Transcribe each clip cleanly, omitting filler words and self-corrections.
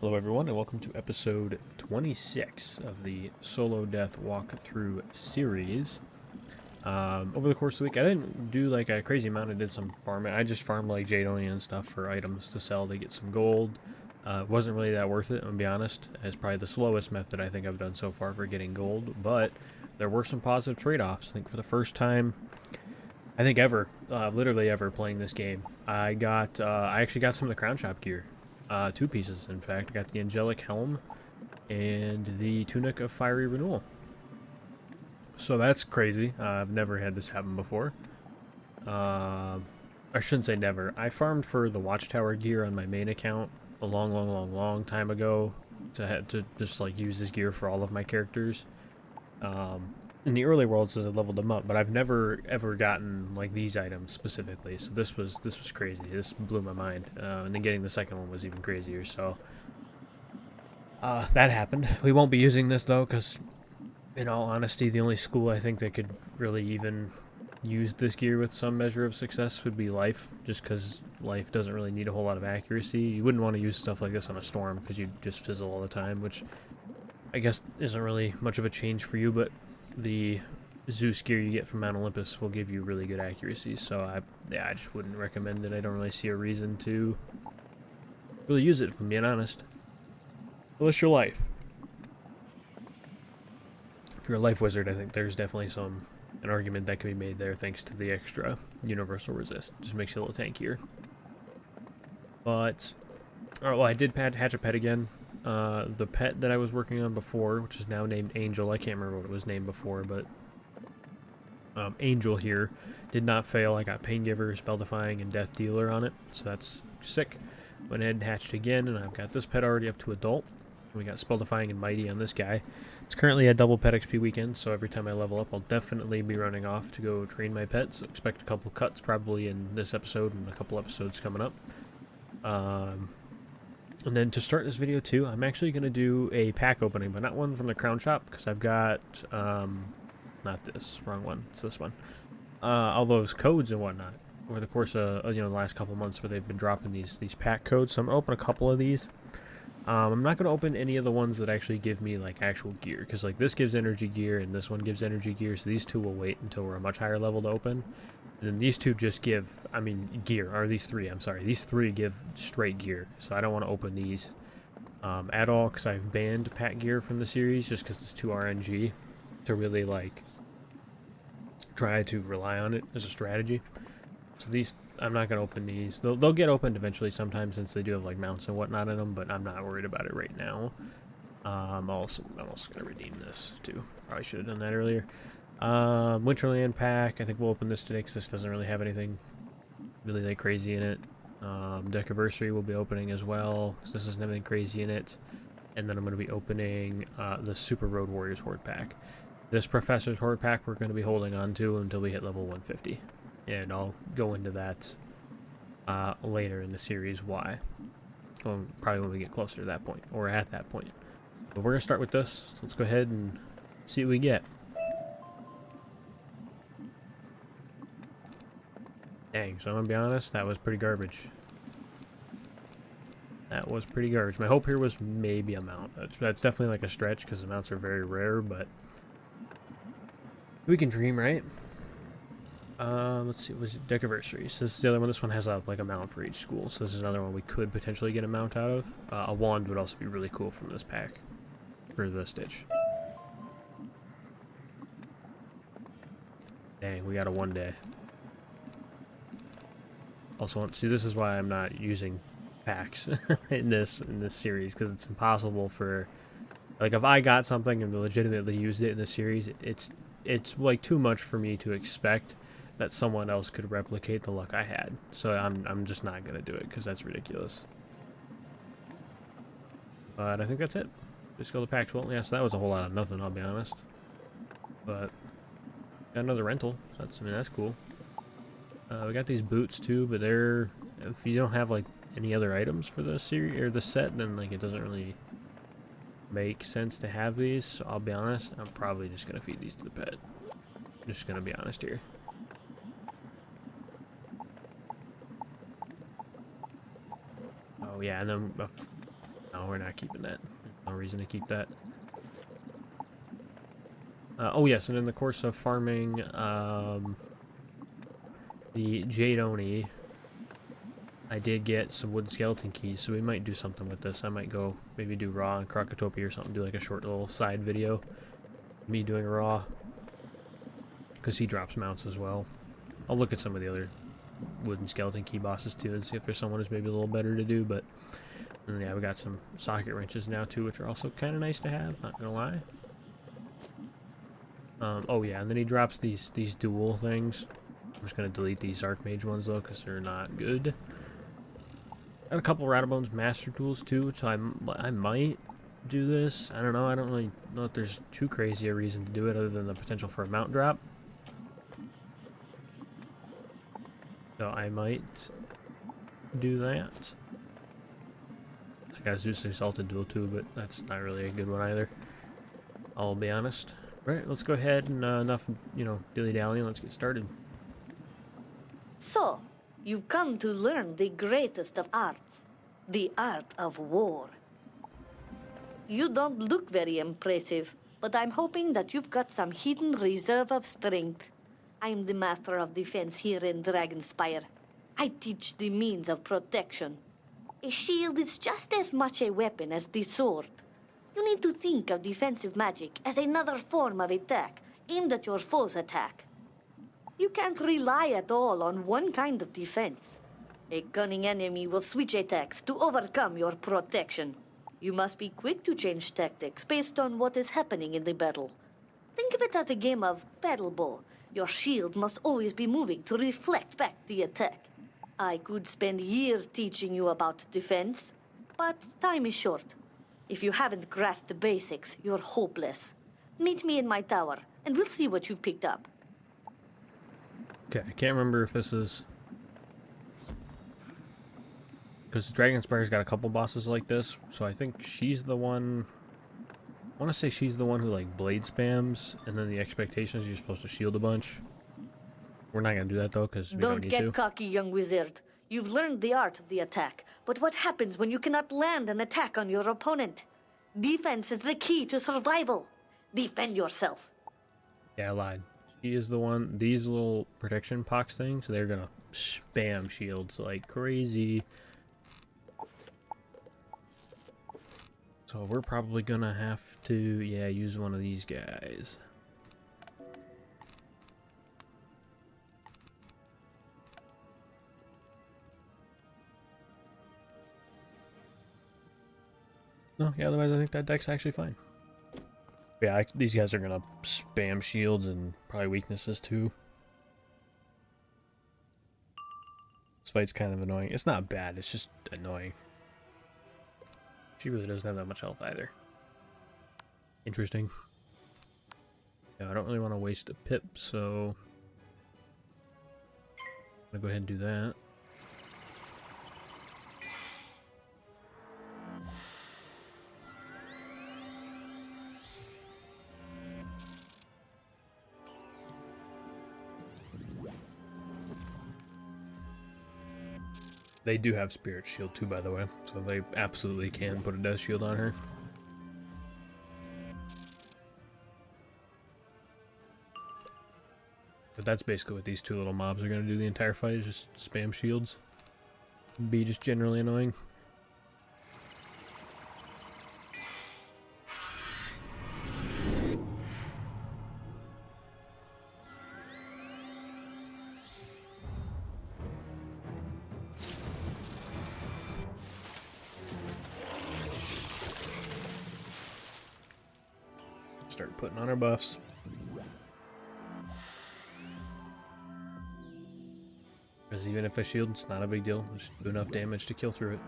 Hello everyone and welcome to episode 26 of the Solo Death Walkthrough series. Over the course of the week, I didn't do like a crazy amount. I did some farming. I just farmed like Jadonian and stuff for items to sell to get some gold. It wasn't really that worth it, I'm gonna be honest. It's probably the slowest method I think I've done so far for getting gold, but there were some positive trade-offs. I think for the first time, I think ever, literally ever playing this game, I actually got some of the Crown Shop gear. Two pieces, in fact. I got the Angelic Helm and the Tunic of Fiery Renewal. So that's crazy. I've never had this happen before. I shouldn't say never. I farmed for the Watchtower gear on my main account a long time ago to just like use this gear for all of my characters. In the early worlds as I leveled them up, but I've never ever gotten like these items specifically. So this was crazy. This blew my mind. And then getting the second one was even crazier. So that happened. We won't be using this though, because in all honesty, the only school I think that could really even use this gear with some measure of success would be Life, just because Life doesn't really need a whole lot of accuracy. You wouldn't want to use stuff like this on a storm because you'd just fizzle all the time, which I guess isn't really much of a change for you, but the Zeus gear you get from Mount Olympus will give you really good accuracy, so I just wouldn't recommend it. I don't really see a reason to really use it, if I'm being honest. Unless you're Life. If you're a Life Wizard, I think there's definitely an argument that can be made there thanks to the extra universal resist. Just makes you a little tankier. But, well, I did hatch a pet again. The pet that I was working on before, which is now named Angel, I can't remember what it was named before, but Angel here did not fail. I got Pain Giver, Spell Defying, and Death Dealer on it, so that's sick. Went ahead and hatched again, and I've got this pet already up to Adult. We got Spell Defying and Mighty on this guy. It's currently a double pet XP weekend, so every time I level up, I'll definitely be running off to go train my pets. So expect a couple cuts probably in this episode and a couple episodes coming up. And then to start this video too, I'm actually going to do a pack opening, but not one from the Crown Shop, because I've got, not this, wrong one, it's this one. All those codes and whatnot over the course of, the last couple months where they've been dropping these pack codes. So I'm going to open a couple of these. I'm not going to open any of the ones that actually give me, like, actual gear, because, like, this gives energy gear and this one gives energy gear, so these two will wait until we're a much higher level to open. And then these two just give, gear, or these three, I'm sorry. These three give straight gear, so I don't want to open these at all, because I've banned pack gear from the series, just because it's too RNG to really, like, try to rely on it as a strategy. So these, I'm not going to open these. They'll get opened eventually sometime, since they do have, like, mounts and whatnot in them, but I'm not worried about it right now. I'm also going to redeem this, too. Probably should have done that earlier. Winterland pack, I think we'll open this today because this doesn't really have anything really like crazy in it. Decaversary will be opening as well because this doesn't have anything crazy in it. And then I'm going to be opening the Super Road Warriors Horde pack. This Professor's Horde pack we're going to be holding on to until we hit level 150. And I'll go into that later in the series why. Well, probably when we get closer to that point, or at that point. But we're going to start with this, so let's go ahead and see what we get. Dang, so I'm gonna be honest, that was pretty garbage. That was pretty garbage. My hope here was maybe a mount. That's definitely like a stretch because the mounts are very rare, but we can dream, right? Let's see, was it Decaversary? So this is the other one. This one has like a mount for each school, so this is another one we could potentially get a mount out of. A wand would also be really cool from this pack for the Stitch. Dang, we got a 1 day. Also, see, this is why I'm not using packs in this series, because it's impossible for, like, if I got something and legitimately used it in the series, it's like too much for me to expect that someone else could replicate the luck I had. So I'm just not gonna do it because that's ridiculous. But I think that's it. Just go to packs. Well, yeah, so that was a whole lot of nothing, I'll be honest. But got another rental. So that's cool. We got these boots too, but they're, if you don't have like any other items for the series or the set, then like it doesn't really make sense to have these. So I'll be honest, I'm probably just gonna feed these to the pet. I'm just gonna be honest here. Oh yeah, and then No, we're not keeping that. There's no reason to keep that. Oh yes, and in the course of farming the Jade Oni, I did get some wood skeleton keys, so we might do something with this. I might go maybe do raw and Crocotopia or something, do like a short little side video. Me doing raw. Because he drops mounts as well. I'll look at some of the other wooden skeleton key bosses too and see if there's someone who's maybe a little better to do, but yeah, we got some socket wrenches now too, which are also kind of nice to have, not gonna lie. Oh yeah, and then he drops these dual things. I'm just gonna delete these Archmage ones though, because they're not good. Got a couple Ratabones Master Tools too, so I might do this. I don't know. I don't really know if there's too crazy a reason to do it other than the potential for a mount drop. So I might do that. I got Zeus Exalted Duel too, but that's not really a good one either. I'll be honest. Right, let's go ahead and enough, dilly-dallying. Let's get started. So, you've come to learn the greatest of arts, the art of war. You don't look very impressive, but I'm hoping that you've got some hidden reserve of strength. I'm the master of defense here in Dragonspire. I teach the means of protection. A shield is just as much a weapon as the sword. You need to think of defensive magic as another form of attack, aimed at your foe's attack. You can't rely at all on one kind of defense. A cunning enemy will switch attacks to overcome your protection. You must be quick to change tactics based on what is happening in the battle. Think of it as a game of battle ball. Your shield must always be moving to reflect back the attack. I could spend years teaching you about defense, but time is short. If you haven't grasped the basics, you're hopeless. Meet me in my tower, and we'll see what you've picked up. Okay, I can't remember if this is... Because Dragonspire's got a couple bosses like this, so I think she's the one... I want to say she's the one who, like, blade spams, and then the expectation is you're supposed to shield a bunch. We're not going to do that, though, because we don't need to. Don't get cocky, young wizard. You've learned the art of the attack, but what happens when you cannot land an attack on your opponent? Defense is the key to survival. Defend yourself. Yeah, I lied. She is the one... These little protection pox things, they're going to spam shields like crazy. So we're probably going to have to, yeah, use one of these guys. No, yeah, otherwise I think that deck's actually fine. Yeah, these guys are gonna spam shields and probably weaknesses too. This fight's kind of annoying. It's not bad, it's just annoying. She really doesn't have that much health either. Interesting. Yeah, I don't really want to waste a pip, so... I'm gonna go ahead and do that. They do have Spirit Shield too, by the way, so they absolutely can put a Death Shield on her. But that's basically what these two little mobs are going to do the entire fight, is just spam shields. Be just generally annoying. Start putting on our buffs. Because even if I shield, it's not a big deal. Just do enough damage to kill through it.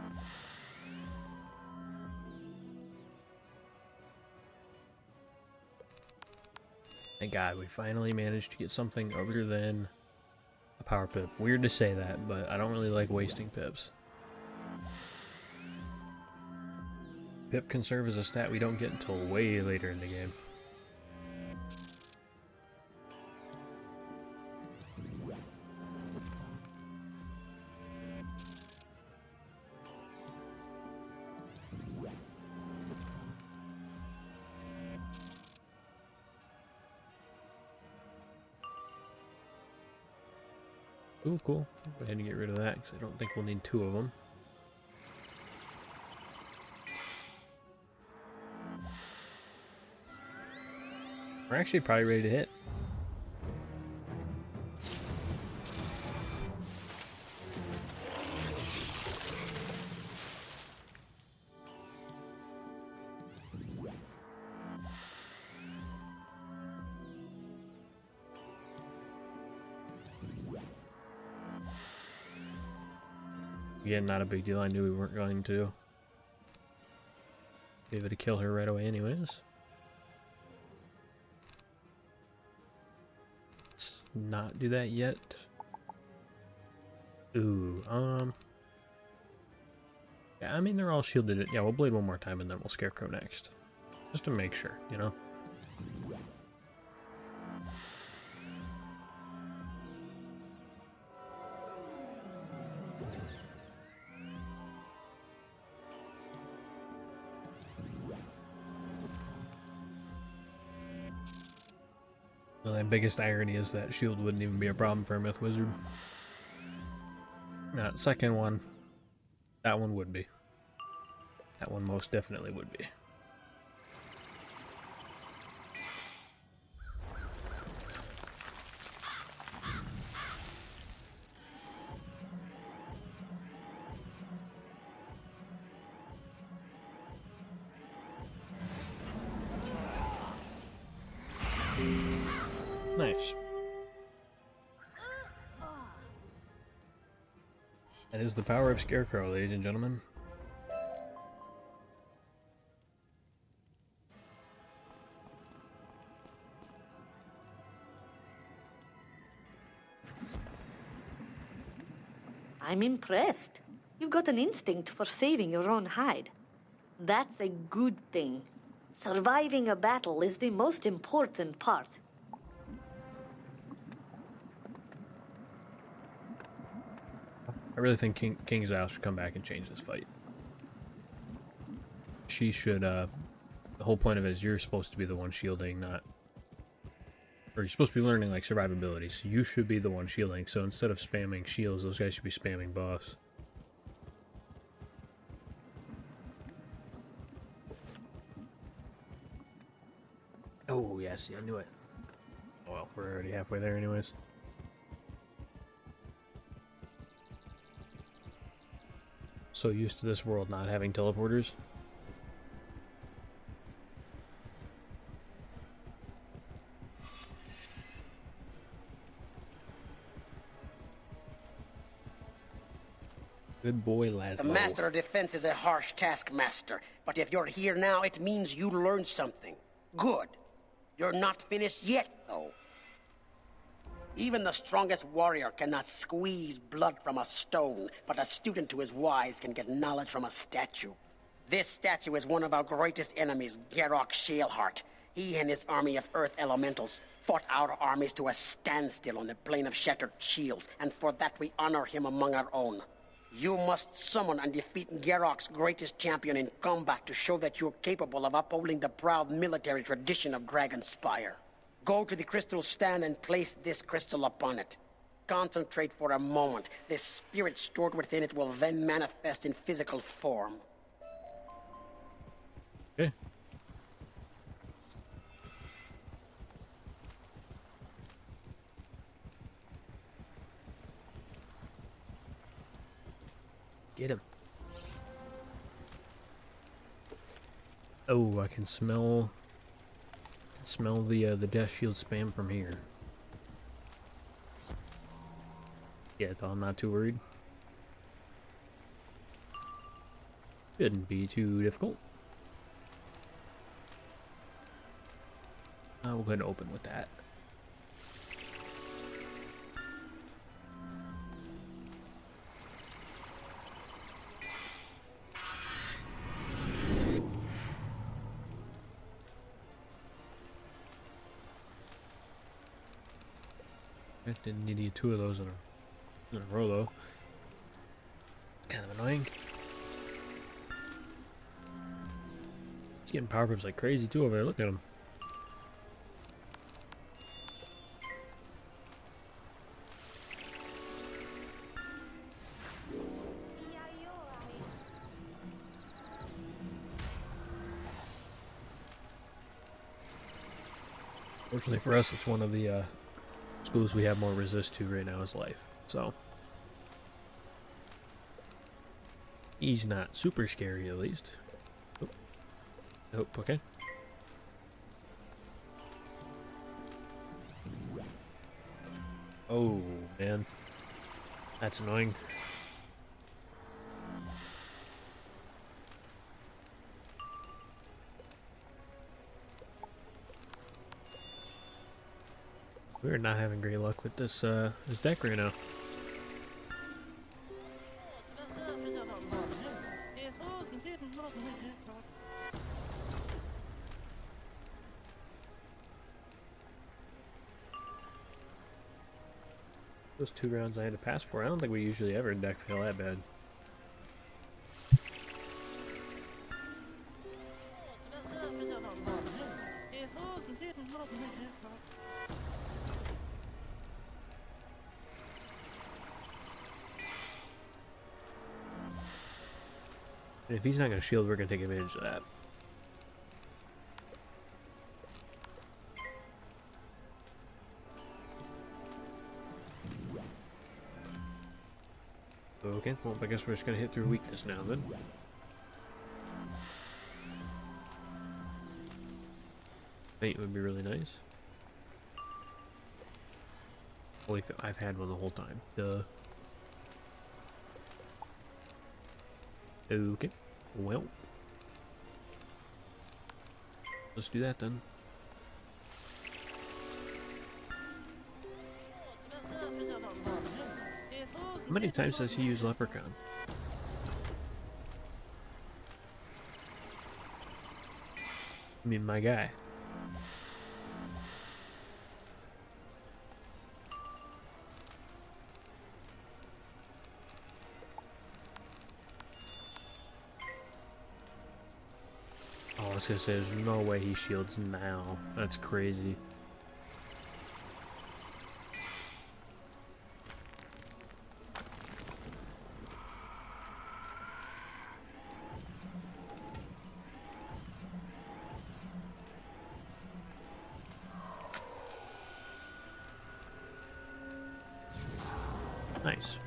Thank God, we finally managed to get something other than a power pip. Weird to say that, but I don't really like wasting pips. Pip can serve as a stat we don't get until way later in the game. Ooh, cool. Go ahead and get rid of that because I don't think we'll need 2 of them. We're actually probably ready to hit. Again, not a big deal. I knew we weren't going to be able to kill her right away anyways. Let's not do that yet. Ooh, yeah, I mean, they're all shielded. Yeah, we'll blade one more time and then we'll Scarecrow next. Just to make sure, you know? Well, the biggest irony is that shield wouldn't even be a problem for a Myth Wizard. That second one, that one would be. That one most definitely would be. Nice. That is the power of Scarecrow, ladies and gentlemen. I'm impressed. You've got an instinct for saving your own hide. That's a good thing. Surviving a battle is the most important part. I really think King's Isle should come back and change this fight. She should, the whole point of it is you're supposed to be the one shielding, not... Or you're supposed to be learning, like, survivability, so you should be the one shielding. So instead of spamming shields, those guys should be spamming buffs. Oh, yeah, see, I knew it. Oh, well, we're already halfway there anyways. So used to this world not having teleporters. Good boy, Laszlo. The Master of Defense is a harsh taskmaster, but if you're here now, it means you learned something. Good. You're not finished yet, though. Even the strongest warrior cannot squeeze blood from a stone, but a student who is wise can get knowledge from a statue. This statue is one of our greatest enemies, Garrock Shaleheart. He and his army of Earth Elementals fought our armies to a standstill on the Plain of Shattered Shields, and for that we honor him among our own. You must summon and defeat Garrock's greatest champion in combat to show that you're capable of upholding the proud military tradition of Dragonspire. Go to the crystal stand and place this crystal upon it. Concentrate for a moment. The spirit stored within it will then manifest in physical form. Okay. Get him. Oh, I can smell the death shield spam from here. Yeah, I'm not too worried. Shouldn't be too difficult. We'll go ahead and open with that. I didn't need to get 2 of those in a row, though. Kind of annoying. He's getting power ups like crazy, too, over there. Look at him. Fortunately for us, it's one of the schools we have more resist to right now is life. So he's not super scary, at least. Oh, nope, okay. Oh, man. That's annoying. We're not having great luck with this this deck right now. Those 2 rounds I had to pass for, I don't think we usually ever deck fail that bad. And if he's not going to shield, we're going to take advantage of that. Okay, well, I guess we're just going to hit through weakness now, then. Faint would be really nice. Holy, I've had one the whole time. Duh. Okay, well. Let's do that, then. How many times does he use Leprechaun? I mean, my guy. Oh, I was gonna say, there's no way he shields now. That's crazy. Nice.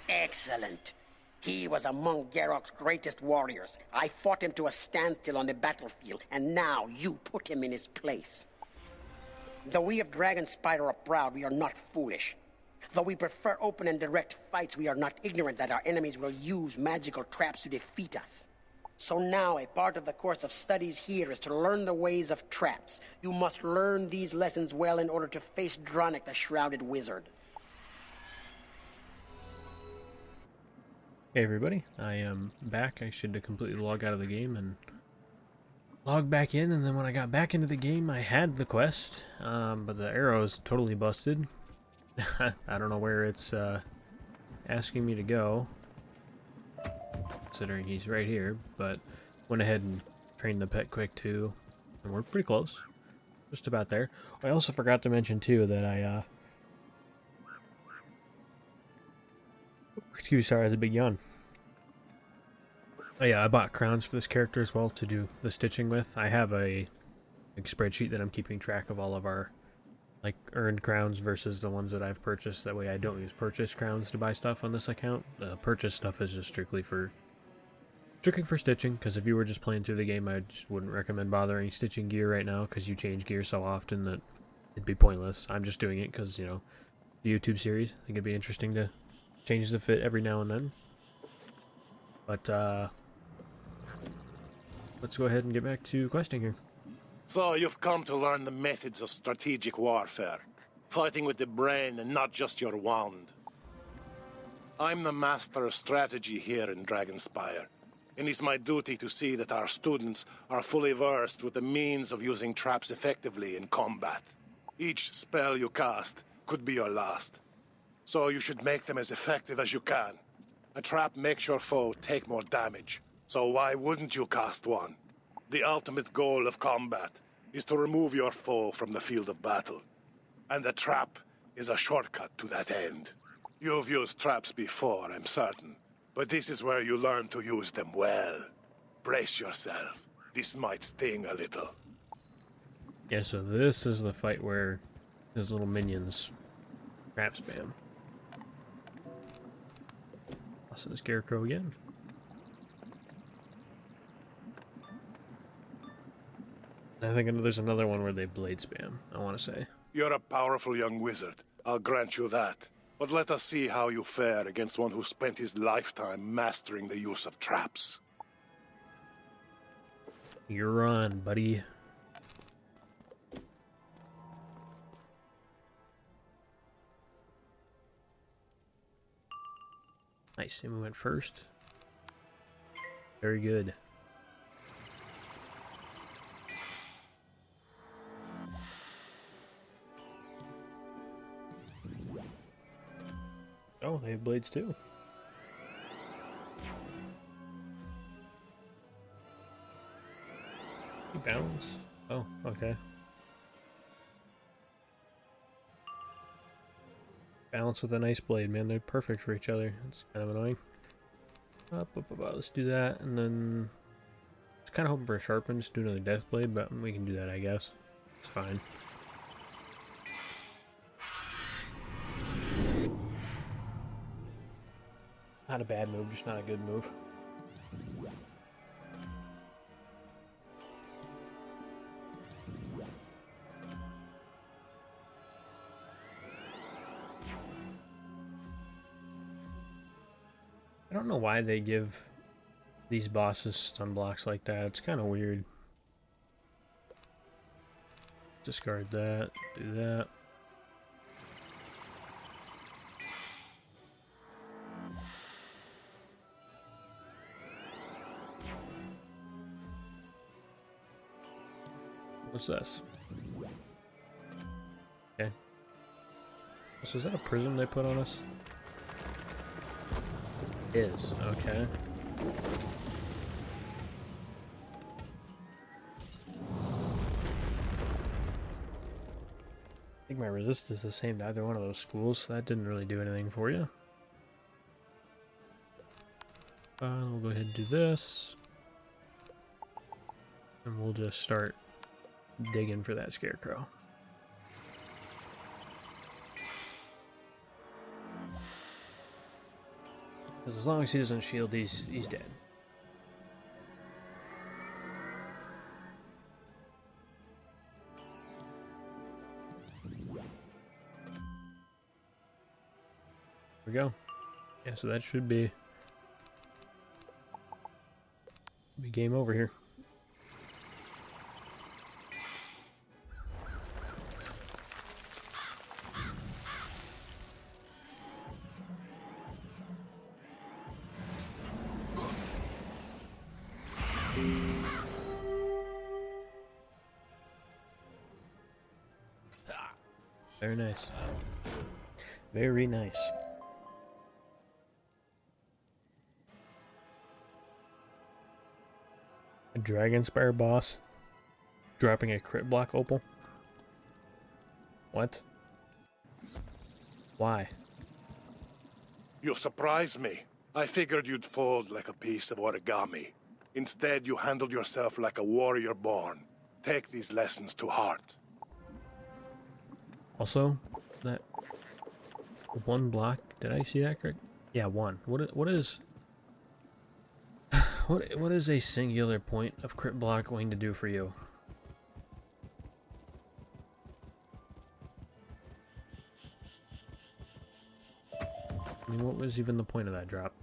Excellent. He was among Geralt's greatest warriors. I fought him to a standstill on the battlefield, and now you put him in his place. Though we of Dragonspire are proud, we are not foolish. Though we prefer open and direct fights, we are not ignorant that our enemies will use magical traps to defeat us. So now, a part of the course of studies here is to learn the ways of traps. You must learn these lessons well in order to face Dronic, the Shrouded Wizard. Hey everybody, I am back. I should have completely logged out of the game and logged back in, and then when I got back into the game I had the quest, but the arrow is totally busted. I don't know where it's asking me to go, considering he's right here, but went ahead and trained the pet quick too, and we're pretty close. Just about there. I also forgot to mention too that I sorry, I was a big yawn. Oh yeah, I bought crowns for this character as well to do the stitching with. I have a spreadsheet that I'm keeping track of all of our like earned crowns versus the ones that I've purchased. That way I don't use purchase crowns to buy stuff on this account. The purchase stuff is just strictly for stitching, because if you were just playing through the game, I just wouldn't recommend bothering stitching gear right now, because you change gear so often that it'd be pointless. I'm just doing it because, you know, the YouTube series, I think it'd be interesting to change the fit every now and then. But let's go ahead and get back to questing here. So you've come to learn the methods of strategic warfare, fighting with the brain and not just your wand. I'm the master of strategy here in Dragonspire, and it's my duty to see that our students are fully versed with the means of using traps effectively in combat. Each spell you cast could be your last, so you should make them as effective as you can. A trap makes your foe take more damage, so why wouldn't you cast one? The ultimate goal of combat is to remove your foe from the field of battle, and the trap is a shortcut to that end. You've used traps before, I'm certain, but this is where you learn to use them well. Brace yourself. This might sting a little. Yeah, so this is the fight where his little minions trap spam. Also the Scarecrow again. I think there's another one where they blade spam, I want to say. You're a powerful young wizard. I'll grant you that. But let us see how you fare against one who spent his lifetime mastering the use of traps. You're on, buddy. Nice, and we went first. Very good. Oh, they have blades too. You bounce. Oh, okay. Balance with a nice blade, man. They're perfect for each other. It's kind of annoying. Let's do that, and then I was kind of hoping for a sharpen, just do another death blade, but we can do that, I guess. It's fine. Not a bad move, just not a good move. I don't know why they give these bosses stun blocks like that. It's kind of weird. Discard that, do that. What's this? Okay. So is that a prism they put on us? It is, okay. I think my resist is the same to either one of those schools, so that didn't really do anything for you. We'll go ahead and do this. And we'll just start digging for that Scarecrow. Because as long as he doesn't shield, he's dead. There we go. Yeah, so that should be game over here. Very nice. Very nice. A Dragonspire boss dropping a crit block opal? What? Why? You surprised me. I figured you'd fold like a piece of origami. Instead, you handled yourself like a warrior born. Take these lessons to heart. Also, that one block, did I see that correct? Yeah, one. What is what is a singular point of crit block going to do for you? I mean, what was even the point of that drop?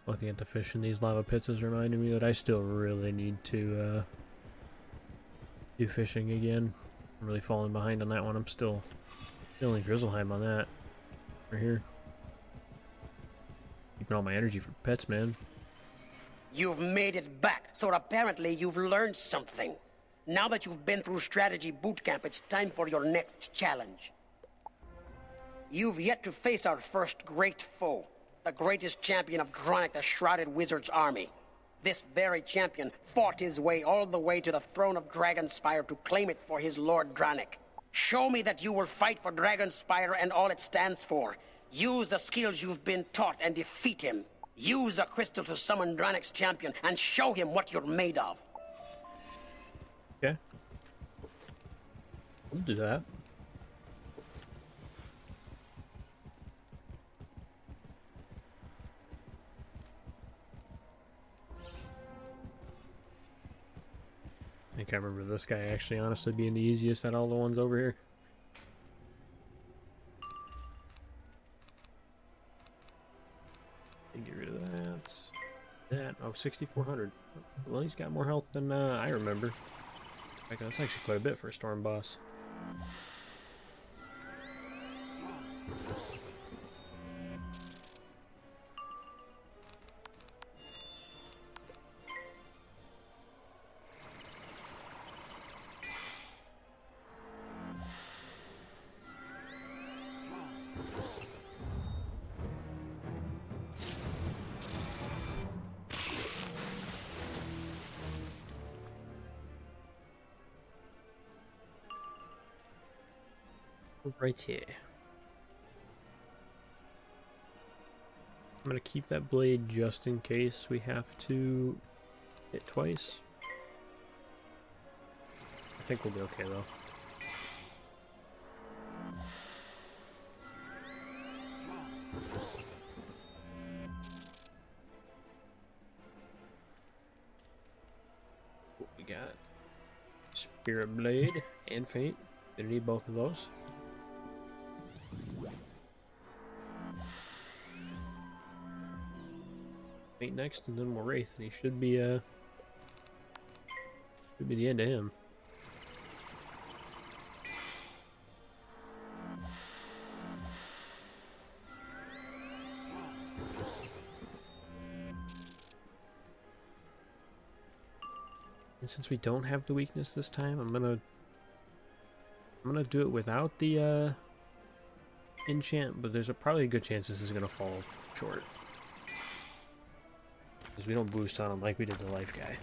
Looking at the fish in these lava pits is reminding me that I still really need to do fishing again. I'm really falling behind on that one. I'm still in Grizzleheim on that. Right here. Keeping all my energy for pets, man. You've made it back, so apparently you've learned something. Now that you've been through strategy boot camp, it's time for your next challenge. You've yet to face our first great foe, the greatest champion of Dronic, the Shrouded Wizard's army. This very champion fought his way all the way to the throne of Dragonspire to claim it for his Lord Dronic. Show me that you will fight for Dragonspire and all it stands for. Use the skills you've been taught and defeat him. Use a crystal to summon Dronic's champion and show him what you're made of. Okay. We'll do that. I think I remember this guy actually honestly being the easiest out of all the ones over here. Get rid of that. That. Oh, 6,400. Well, he's got more health than I remember. In fact, that's actually quite a bit for a storm boss. Right here. I'm gonna keep that blade just in case we have to hit twice. I think we'll be okay though. What we got? Spirit Blade and Faint. Gonna need both of those. Faint next, and then we'll Wraith, and he should be the end of him. And since we don't have the weakness this time, I'm gonna do it without the enchant, but there's probably a good chance this is gonna fall short. Because we don't boost on him like we did the life guy.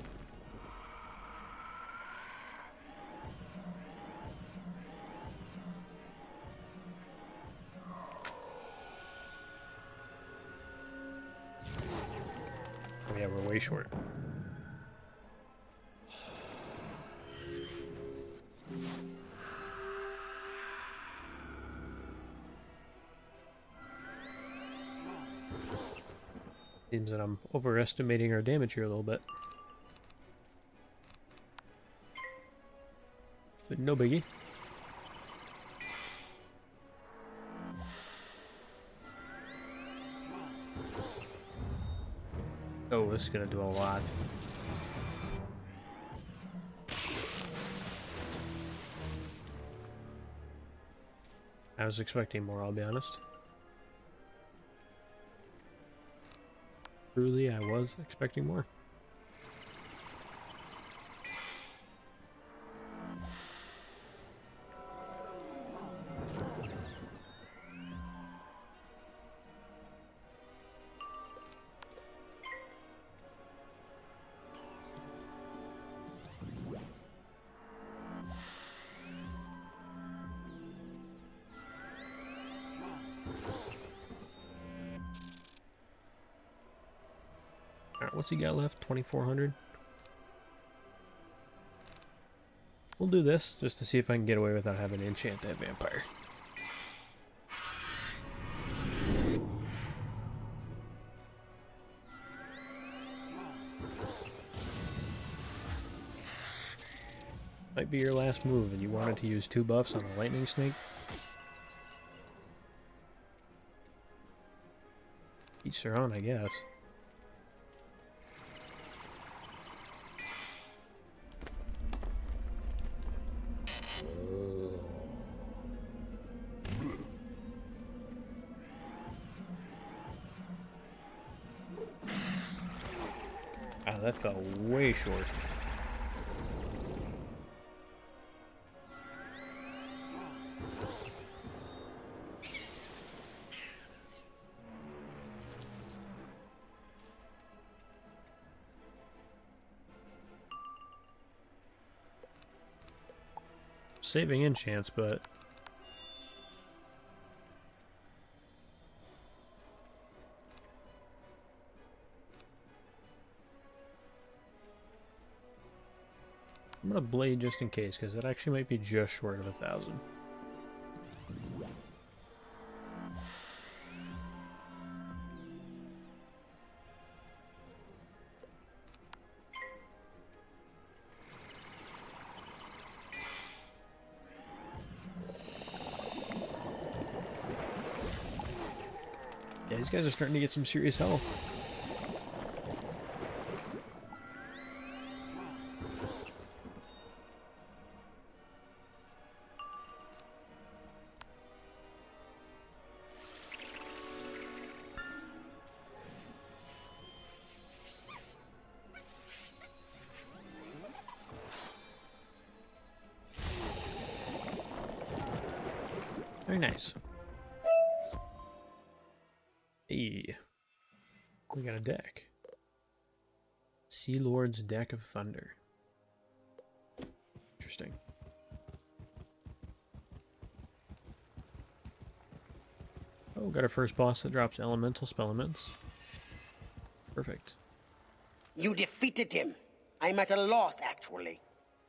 Oh yeah, we're way short. Seems that I'm overestimating our damage here a little bit. But no biggie. Oh, this is gonna do a lot. I was expecting more, I'll be honest. Truly, I was expecting more. Alright, what's he got left? 2,400? We'll do this, just to see if I can get away without having to enchant that vampire. Might be your last move, and you wanted to use 2 buffs on a lightning snake? Each their own, I guess. Wow, that fell way short. Saving enchants, but I'm gonna blade just in case, because it actually might be just short of 1,000. Yeah, these guys are starting to get some serious health. Very nice. Hey, we got a deck. Sea Lord's Deck of Thunder. Interesting. Oh, got our first boss that drops elemental spell elements. Perfect. You defeated him. I'm at a loss, actually.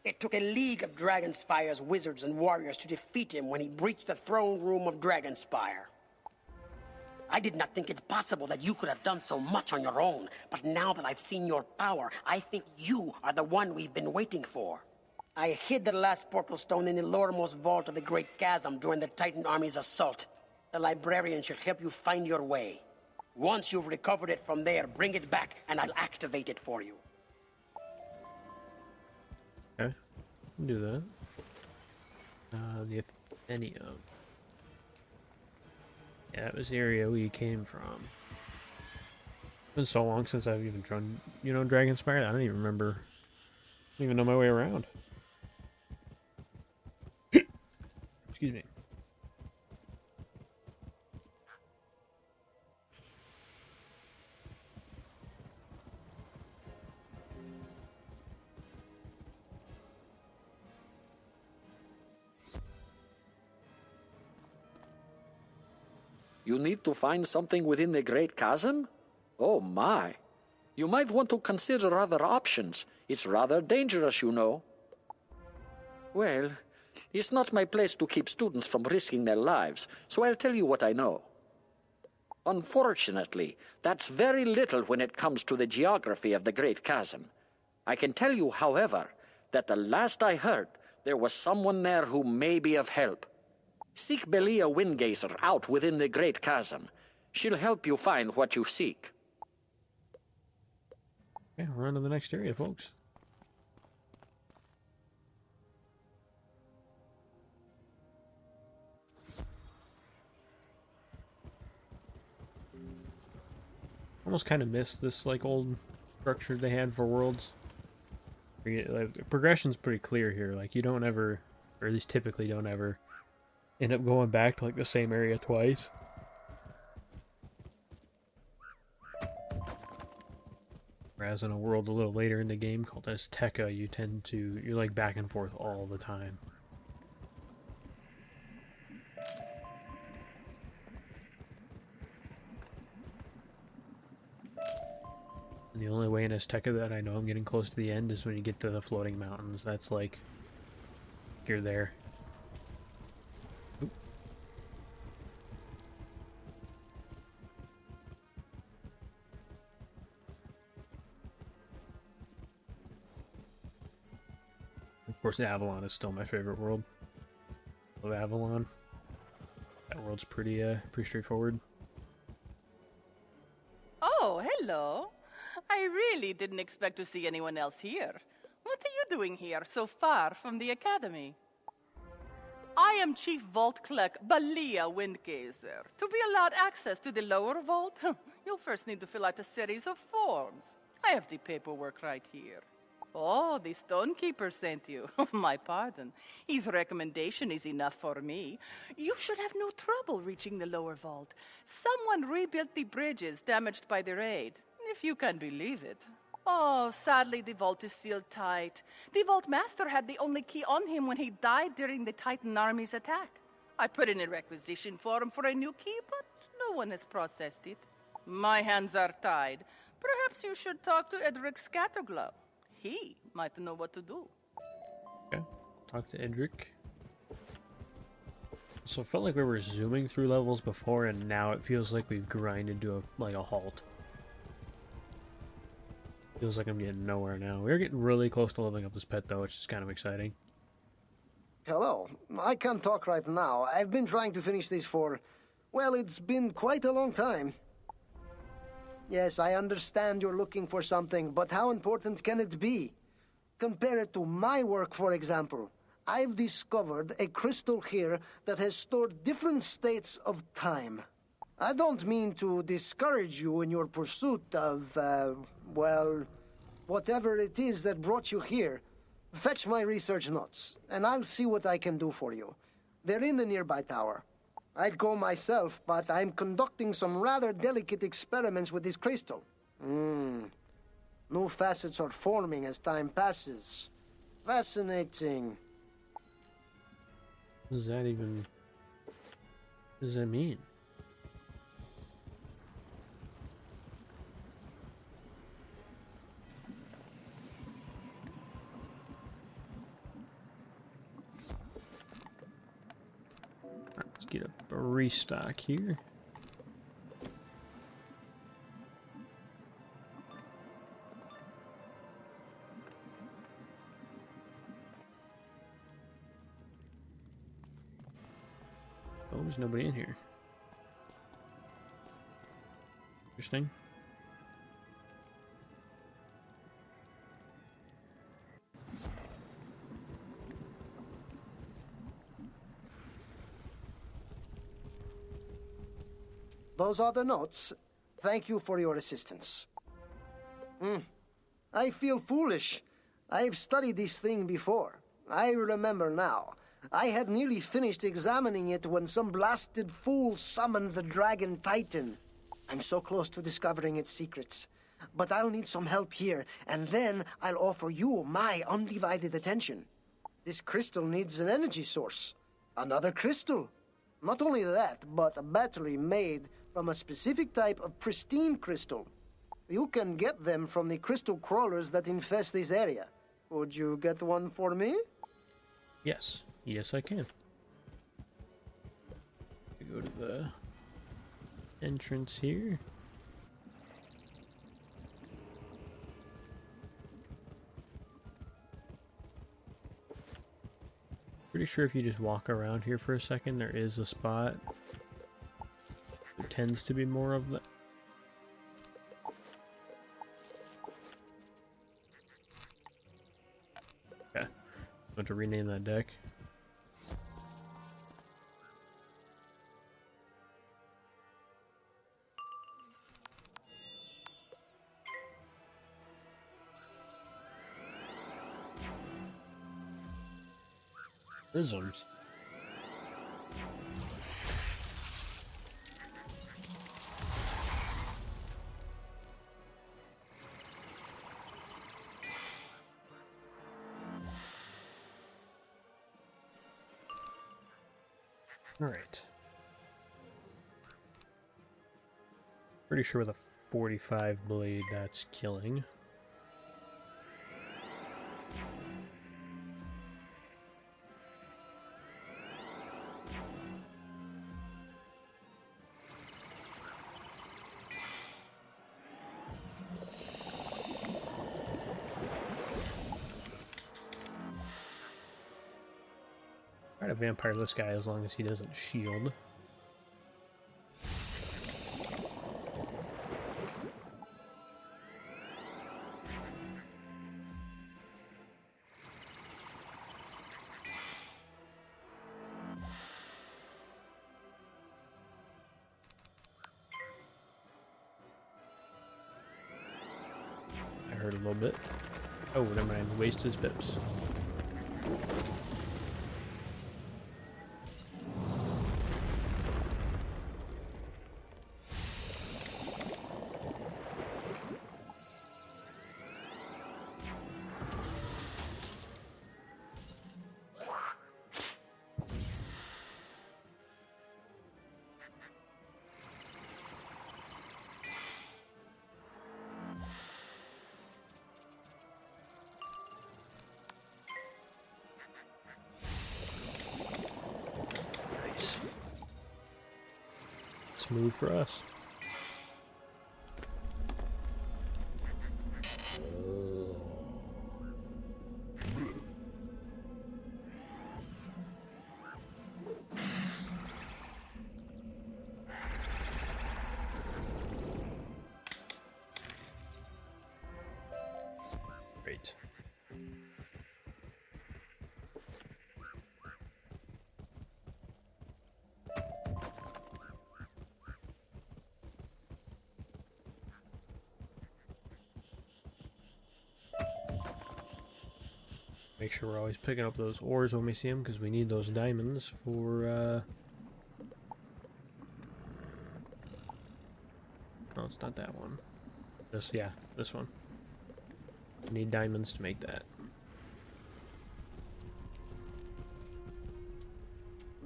It took a league of Dragonspire's wizards and warriors to defeat him when he breached the throne room of Dragonspire. I did not think it possible that you could have done so much on your own, but now that I've seen your power, I think you are the one we've been waiting for. I hid the last portal stone in the lowermost vault of the Great Chasm during the Titan Army's assault. The librarian should help you find your way. Once you've recovered it from there, bring it back, and I'll activate it for you. Okay, can do that. The Athenium. Yeah, that was the area we came from. It's been so long since I've even drawn, Dragonspire. I don't even remember. I don't even know my way around. Excuse me. You need to find something within the Great Chasm? Oh my. You might want to consider other options. It's rather dangerous, you know. Well, it's not my place to keep students from risking their lives, so I'll tell you what I know. Unfortunately, that's very little when it comes to the geography of the Great Chasm. I can tell you, however, that the last I heard, there was someone there who may be of help. Seek Belia Windgazer out within the Great Chasm. She'll help you find what you seek. Okay, we're on to the next area, folks. Almost kind of missed this old structure they had for worlds. Progression's pretty clear here. You don't ever, or at least typically don't ever, end up going back to the same area twice. Whereas in a world a little later in the game called Azteca, you're back and forth all the time. And the only way in Azteca that I know I'm getting close to the end is when you get to the floating mountains. That's you're there. Oop. Of course, Avalon is still my favorite world. Love Avalon. That world's pretty straightforward. Oh, hello. I really didn't expect to see anyone else here. What are you doing here so far from the academy? I am Chief Vault Clerk Belia Windgazer. To be allowed access to the lower vault, you'll first need to fill out a series of forms. I have the paperwork right here. Oh, the stonekeeper sent you. My pardon. His recommendation is enough for me. You should have no trouble reaching the lower vault. Someone rebuilt the bridges damaged by the raid, if you can believe it. Oh, sadly, the vault is sealed tight. The vault master had the only key on him when he died during the Titan army's attack. I put in a requisition form for a new key, but no one has processed it. My hands are tied. Perhaps you should talk to Edric Scatterglove. He might know what to do. Okay, talk to Edric. So it felt like we were zooming through levels before, and now it feels like we've grinded to a halt. Feels like I'm getting nowhere now. We're getting really close to leveling up this pet, though, which is kind of exciting. Hello. I can't talk right now. I've been trying to finish this for... well, it's been quite a long time. Yes, I understand you're looking for something, but how important can it be? Compare it to my work, for example. I've discovered a crystal here that has stored different states of time. I don't mean to discourage you in your pursuit of, well, whatever it is that brought you here. Fetch my research notes, and I'll see what I can do for you. They're in the nearby tower. I'd go myself, but I'm conducting some rather delicate experiments with this crystal. New facets are forming as time passes. Fascinating. What does that even... what does that mean? Let's get a restock here. Oh, there's nobody in here. Interesting. Those are the notes. Thank you for your assistance. I feel foolish. I've studied this thing before. I remember now. I had nearly finished examining it when some blasted fool summoned the Dragon Titan. I'm so close to discovering its secrets. But I'll need some help here, and then I'll offer you my undivided attention. This crystal needs an energy source. Another crystal. Not only that, but a battery made from a specific type of pristine crystal. You can get them from the crystal crawlers that infest this area. Would you get one for me? Yes. Yes, I can. Go to the entrance here. Pretty sure if you just walk around here for a second, there is a spot. There tends to be more of that. Okay. I want to rename that deck. Prisms. All right. Pretty sure with a 45 blade that's killing. Try to vampire this guy as long as he doesn't shield. hurt a little bit. Oh, never mind. Wasted his pips. Smooth for us. Great. Make sure we're always picking up those ores when we see them, because we need those diamonds for, No, it's not that one. Yeah, this one. We need diamonds to make that.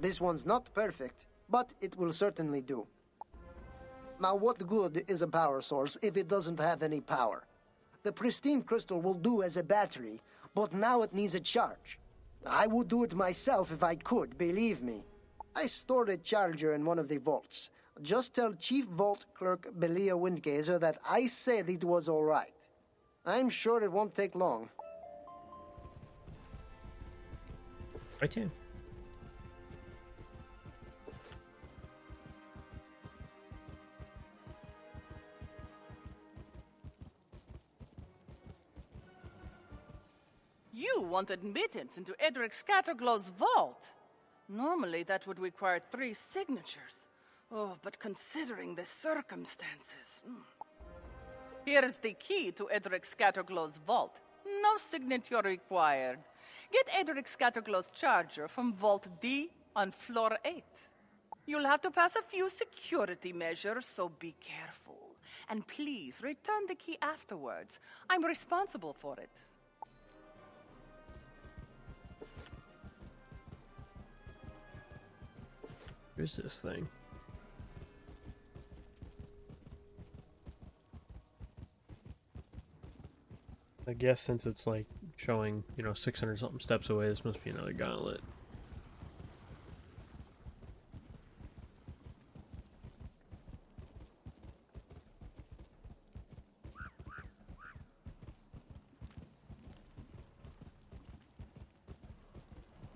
This one's not perfect, but it will certainly do. Now, what good is a power source if it doesn't have any power? The pristine crystal will do as a battery, but now it needs a charge. I would do it myself if I could, believe me. I stored a charger in one of the vaults. Just tell Chief Vault Clerk Belia Windgazer that I said it was all right. I'm sure it won't take long. Right here. You want admittance into Edric Scatterglow's vault. Normally, that would require 3 signatures. Oh, but considering the circumstances... Here is the key to Edric Scatterglow's vault. No signature required. Get Edric Scatterglow's charger from Vault D on floor 8. You'll have to pass a few security measures, so be careful. And please, return the key afterwards. I'm responsible for it. Here's this thing. I guess since it's like showing, 600 something steps away, this must be another gauntlet.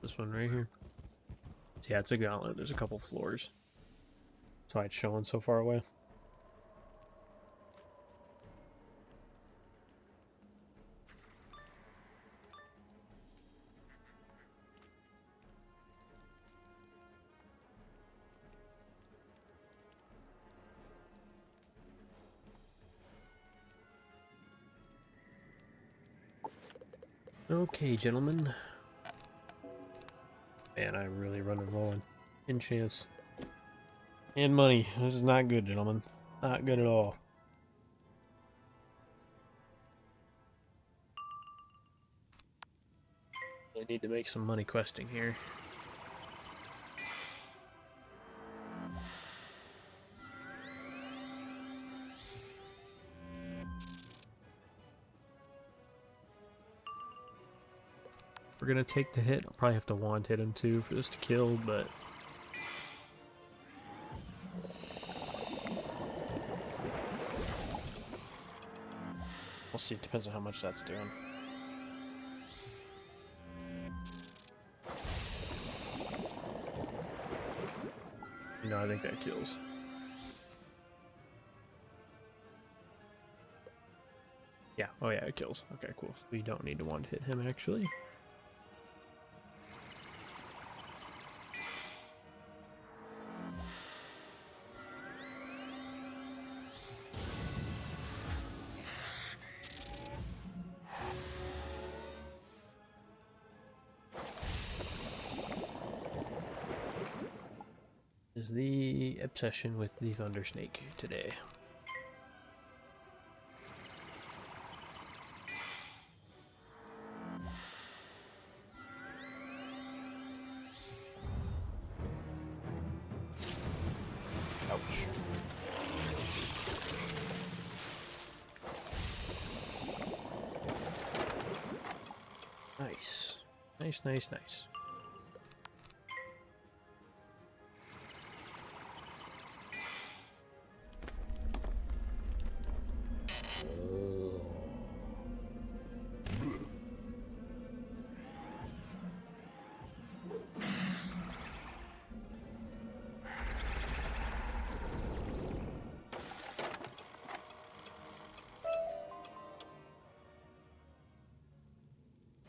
This one right here. Yeah, it's a gauntlet. There's a couple floors. That's why it's showing so far away. Okay, gentlemen. Man, I'm really running low on enchants. And money. This is not good, gentlemen. Not good at all. I need to make some money questing here. We're gonna take the hit. I'll probably have to wand hit him too for this to kill, but we'll see. It depends on how much that's doing. I think that kills. Yeah. Oh yeah, it kills. Okay, cool. So we don't need to wand hit him actually. is the obsession with the Thunder Snake today. Ouch. Nice. Nice, nice, nice.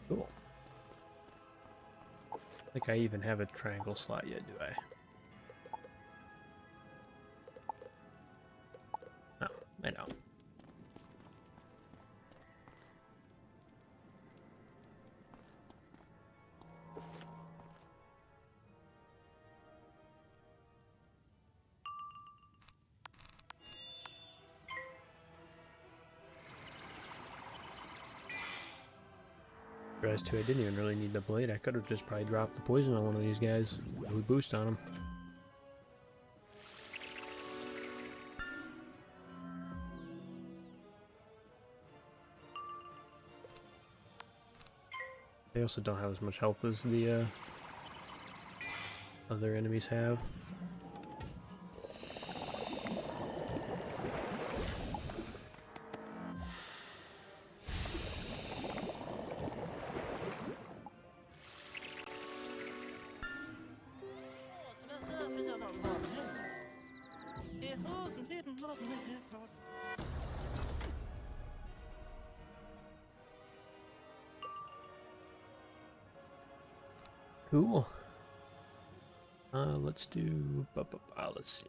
Cool. I think I even have a triangle slot yet, do I? No, I don't. Realized too, I didn't even really need the blade. I could have just probably dropped the poison on one of these guys. It would boost on them. They also don't have as much health as the other enemies have. Cool. Let's do. Let's see.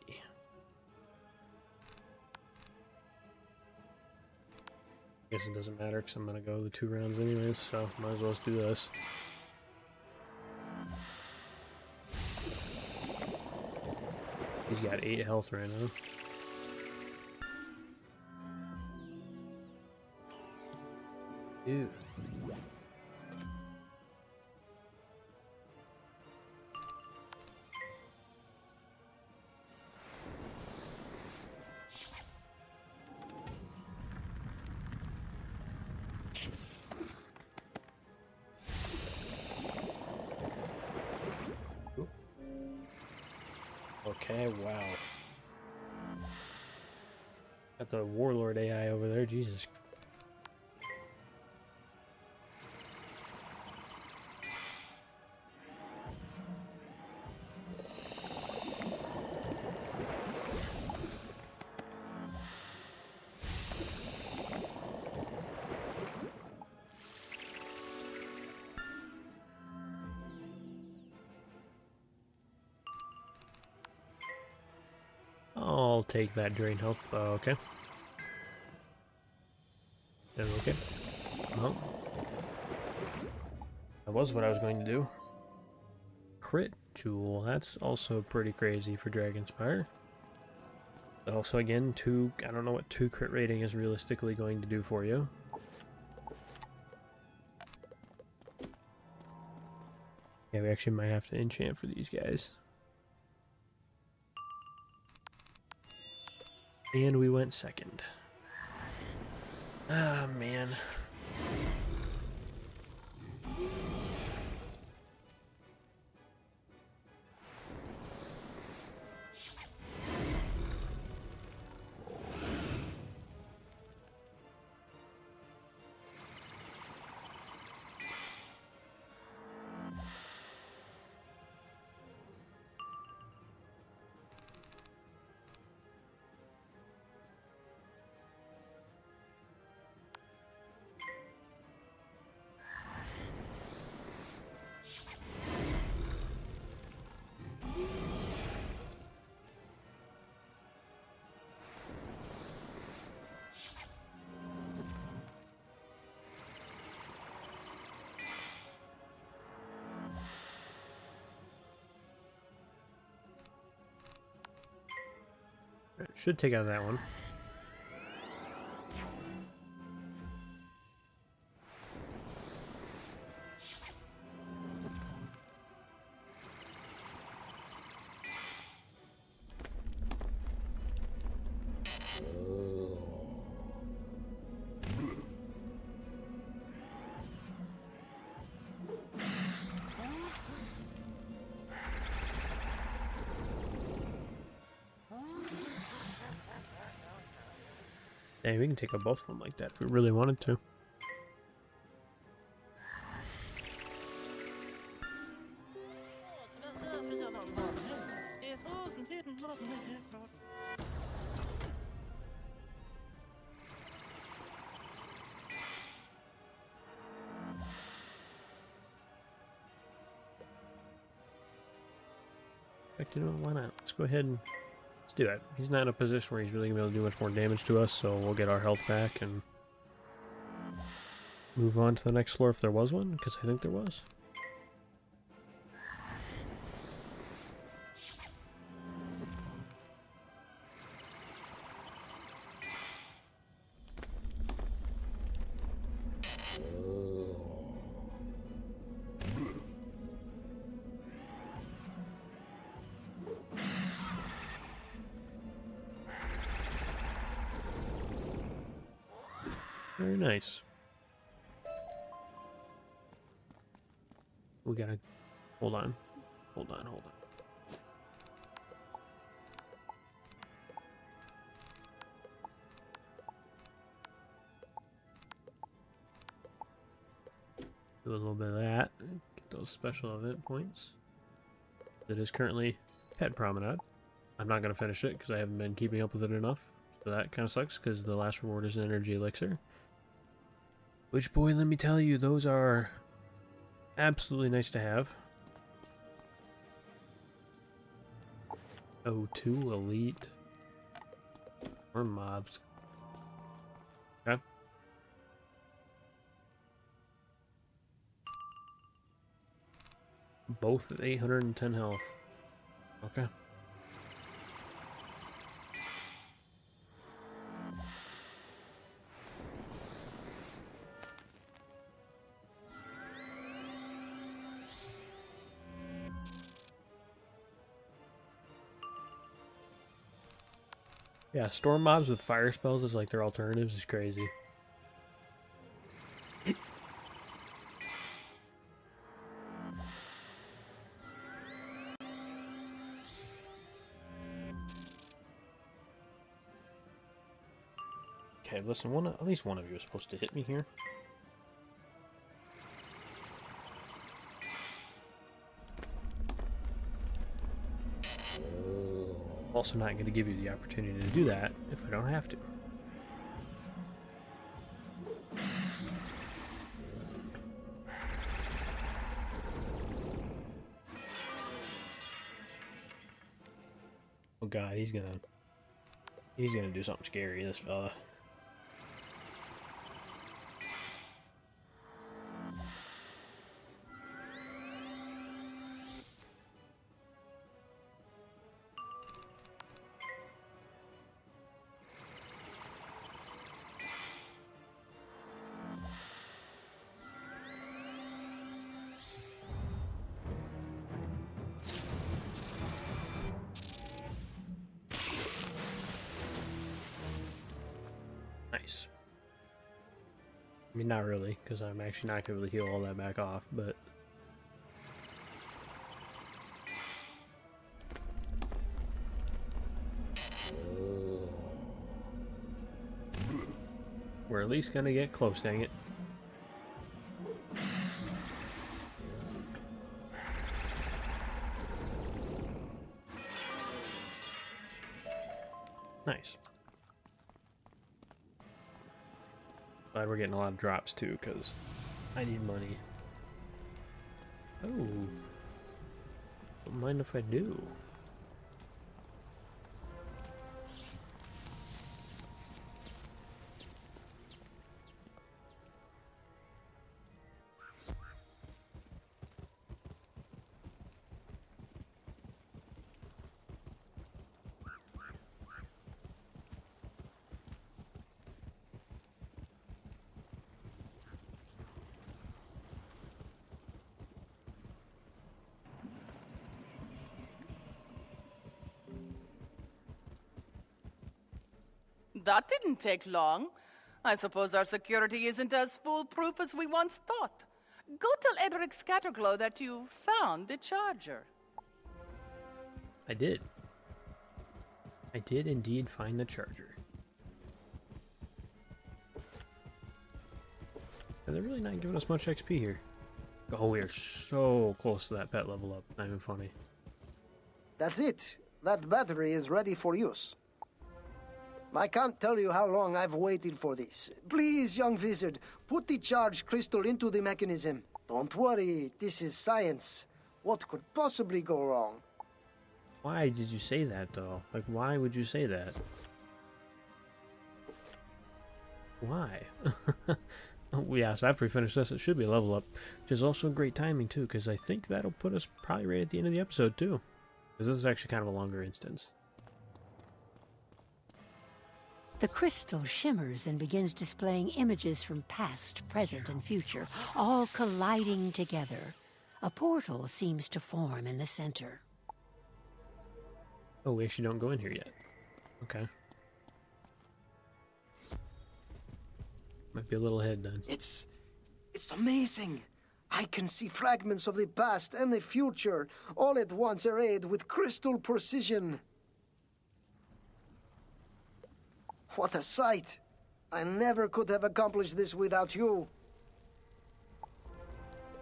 Guess it doesn't matter because I'm gonna go the 2 rounds anyways, so might as well just do this. He's got 8 health right now. Dude. Okay, wow. Got the Warlord AI over there, Jesus. I'll take that drain health. Okay. Okay. Well, that was what I was going to do. Crit Jewel. That's also pretty crazy for Dragonspire. But also, again, I don't know what 2 crit rating is realistically going to do for you. Yeah, we actually might have to enchant for these guys. And we went second. Ah, man. Should take out that one. Hey, we can take out both of them like that if we really wanted to. You know, why not? Let's go ahead and let's do it. He's not in a position where he's really gonna be able to do much more damage to us, so we'll get our health back and move on to the next floor if there was one, because I think there was. Very nice. We gotta... Hold on. Hold on, hold on. Do a little bit of that. Get those special event points. It is currently Pet Promenade. I'm not gonna finish it because I haven't been keeping up with it enough. So that kind of sucks because the last reward is an energy elixir. Which, boy, let me tell you, those are absolutely nice to have. Oh, 2 elite. Or mobs. Okay. Both at 810 health. Okay. Yeah, storm mobs with fire spells is like their alternatives is crazy. Okay, listen, at least one of you is supposed to hit me here. Also not going to give you the opportunity to do that if I don't have to. Oh god, he's gonna do something scary, this fella. Nice. I mean, not really, because I'm actually not going to really heal all that back off, but... We're at least going to get close, dang it. Nice. Glad we're getting a lot of drops too, because I need money. Oh. Don't mind if I do. That didn't take long. I suppose our security isn't as foolproof as we once thought. Go tell Edric Scatterglow that you found the charger. I did. I did indeed find the charger. And they're really not giving us much XP here. Oh, we are so close to that pet level up. Not even funny. That's it. That battery is ready for use. I can't tell you how long I've waited for this. Please, young wizard, put the charge crystal into the mechanism. Don't worry, this is science. What could possibly go wrong? Why did you say that, though? Like, why would you say that? Why? Oh, yeah, so after we finish this, it should be a level up. Which is also great timing, too, because I think that'll put us probably right at the end of the episode, too. Because this is actually kind of a longer instance. The crystal shimmers and begins displaying images from past, present, and future, all colliding together. A portal seems to form in the center. Oh, we actually don't go in here yet. Okay. Might be a little ahead then. It's amazing. I can see fragments of the past and the future, all at once arrayed with crystal precision. What a sight! I never could have accomplished this without you.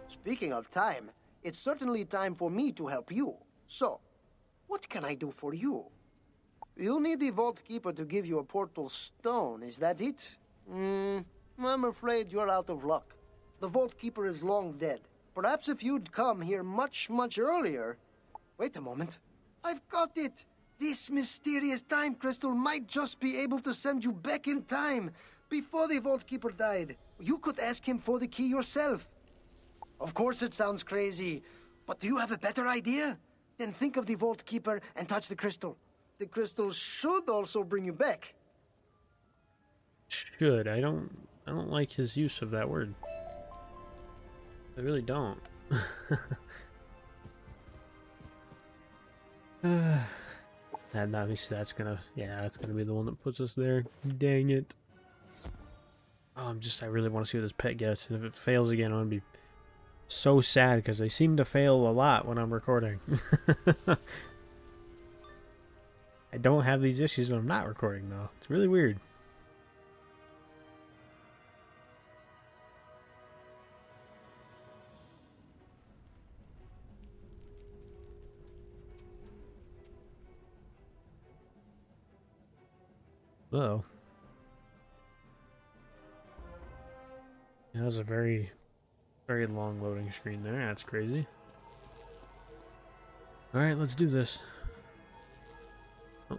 Speaking of time, it's certainly time for me to help you. So, what can I do for you? You need the Vault Keeper to give you a portal stone, is that it? I'm afraid you're out of luck. The Vault Keeper is long dead. Perhaps if you'd come here much, much earlier... Wait a moment. I've got it! This mysterious time crystal might just be able to send you back in time, before the Vault Keeper died. You could ask him for the key yourself. Of course it sounds crazy, but do you have a better idea? Then think of the Vault Keeper and touch the crystal. The crystal should also bring you back. Should. I don't like his use of that word. I really don't. And obviously that's gonna be the one that puts us there. Dang it. Oh, I really want to see what this pet gets, and if it fails again, I'm gonna be so sad, because they seem to fail a lot when I'm recording. I don't have these issues when I'm not recording, though. It's really weird. Uh-oh. Yeah, that was a very, very long loading screen there. That's crazy. Alright, let's do this. Oh.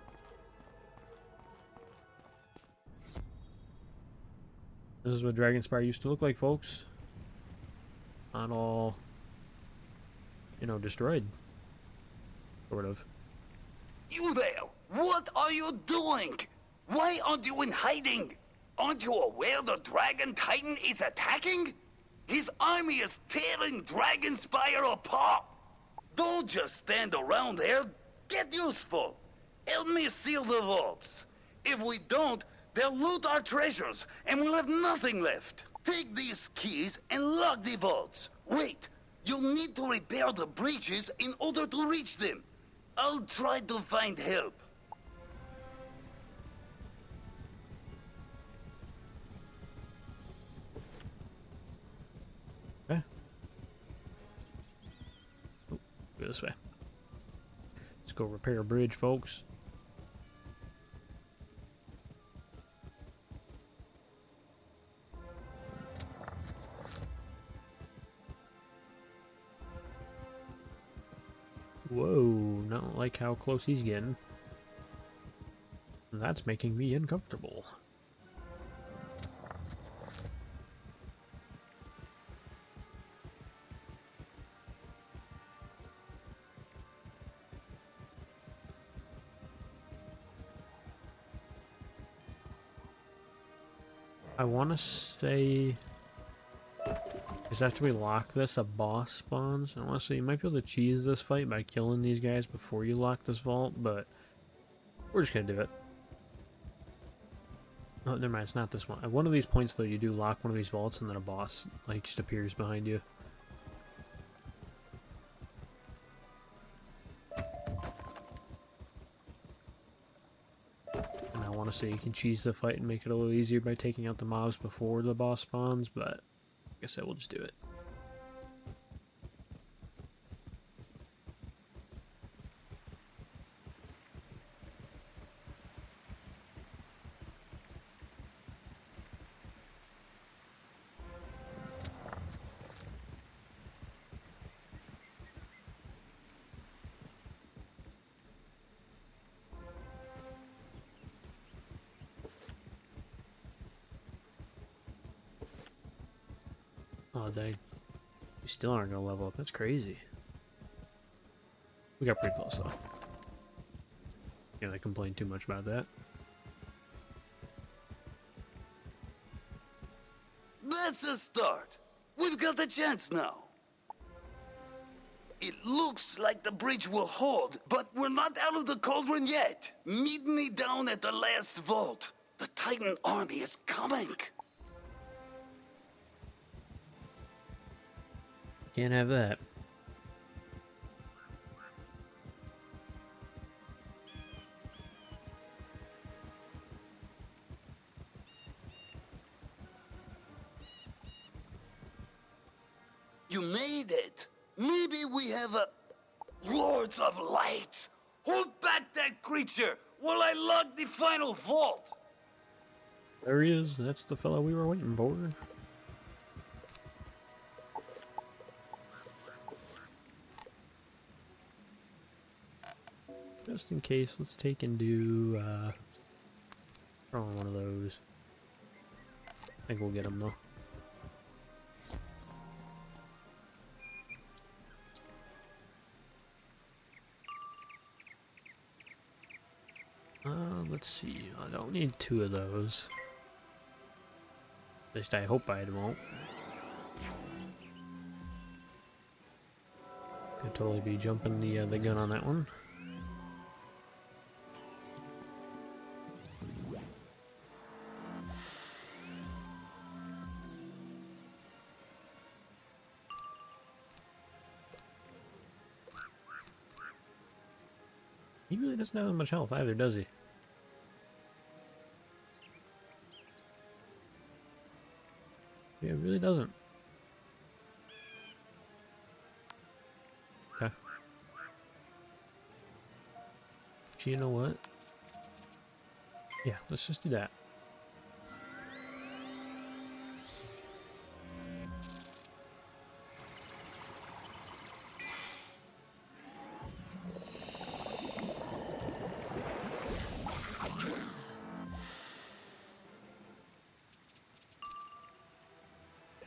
This is what Dragonspire used to look like, folks. Not all, destroyed. Sort of. You there! What are you doing? Why aren't you in hiding? Aren't you aware the Dragon Titan is attacking? His army is tearing Dragonspire apart. Don't just stand around there. Get useful. Help me seal the vaults. If we don't, they'll loot our treasures, and we'll have nothing left. Take these keys and lock the vaults. Wait, you'll need to repair the breaches in order to reach them. I'll try to find help. Okay. Oh, go this way. Let's go repair a bridge, folks. Whoa, not like how close he's getting. That's making me uncomfortable. I want to say... Because after we lock this, a boss spawns. I want to say you might be able to cheese this fight by killing these guys before you lock this vault, but we're just going to do it. Oh, never mind, it's not this one. At one of these points, though, you do lock one of these vaults, and then a boss, like, just appears behind you. And I want to say you can cheese the fight and make it a little easier by taking out the mobs before the boss spawns, but I guess I will just do it. Oh, dang. We still aren't gonna level up. That's crazy. We got pretty close, though. Can't I complain too much about that. That's a start. We've got a chance now. It looks like the bridge will hold, but we're not out of the cauldron yet. Meet me down at the last vault. The Titan army is coming. Can't have that. You made it. Maybe we have a... Lords of Light! Hold back that creature while I lock the final vault! There he is. That's the fellow we were waiting for. Just in case, let's take and do, probably one of those. I think we'll get him, though. Let's see. I don't need two of those. At least I hope I won't. Could totally be jumping the gun on that one. He really doesn't have that much health either, does he? Yeah, it really doesn't. Okay. But you know what? Yeah, let's just do that.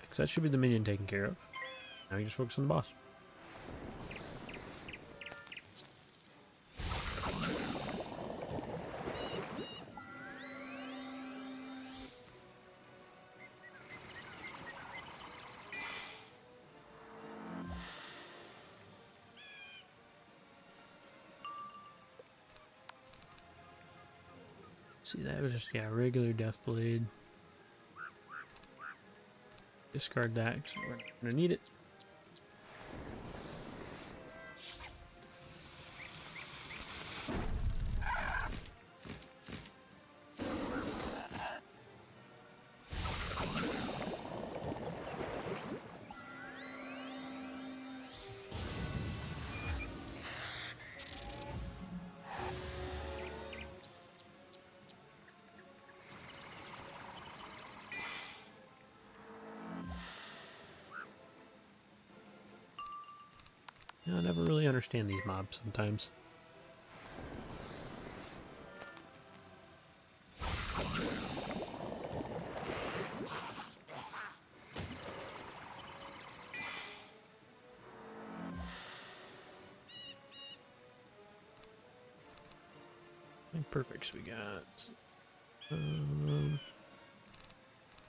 Because that should be the minion taken care of. Now you just focus on the boss. See, that was just, yeah, regular death blade. Discard that because we're not gonna need it. I never really understand these mobs sometimes. Okay, perfect, so we got...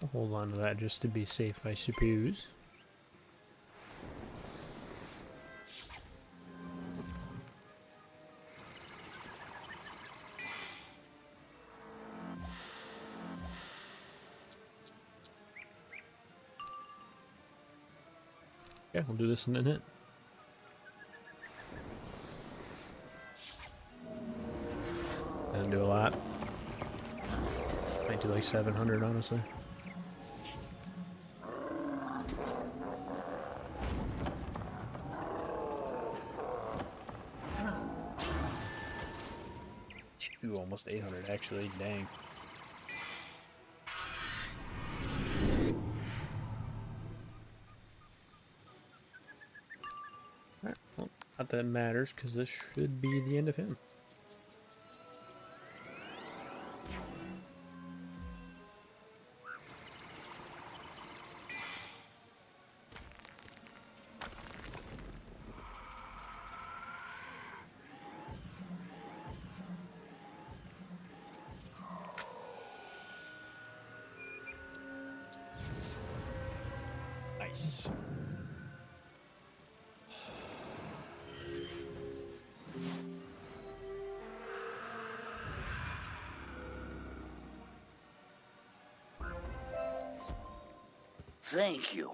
I'll hold on to that just to be safe, I suppose. Yeah, we'll do this in a hit. Doesn't do a lot. Might do like 700, honestly. Ooh, almost 800 actually. Dang. Alright, well, not that it matters, because this should be the end of him. Nice. Thank you.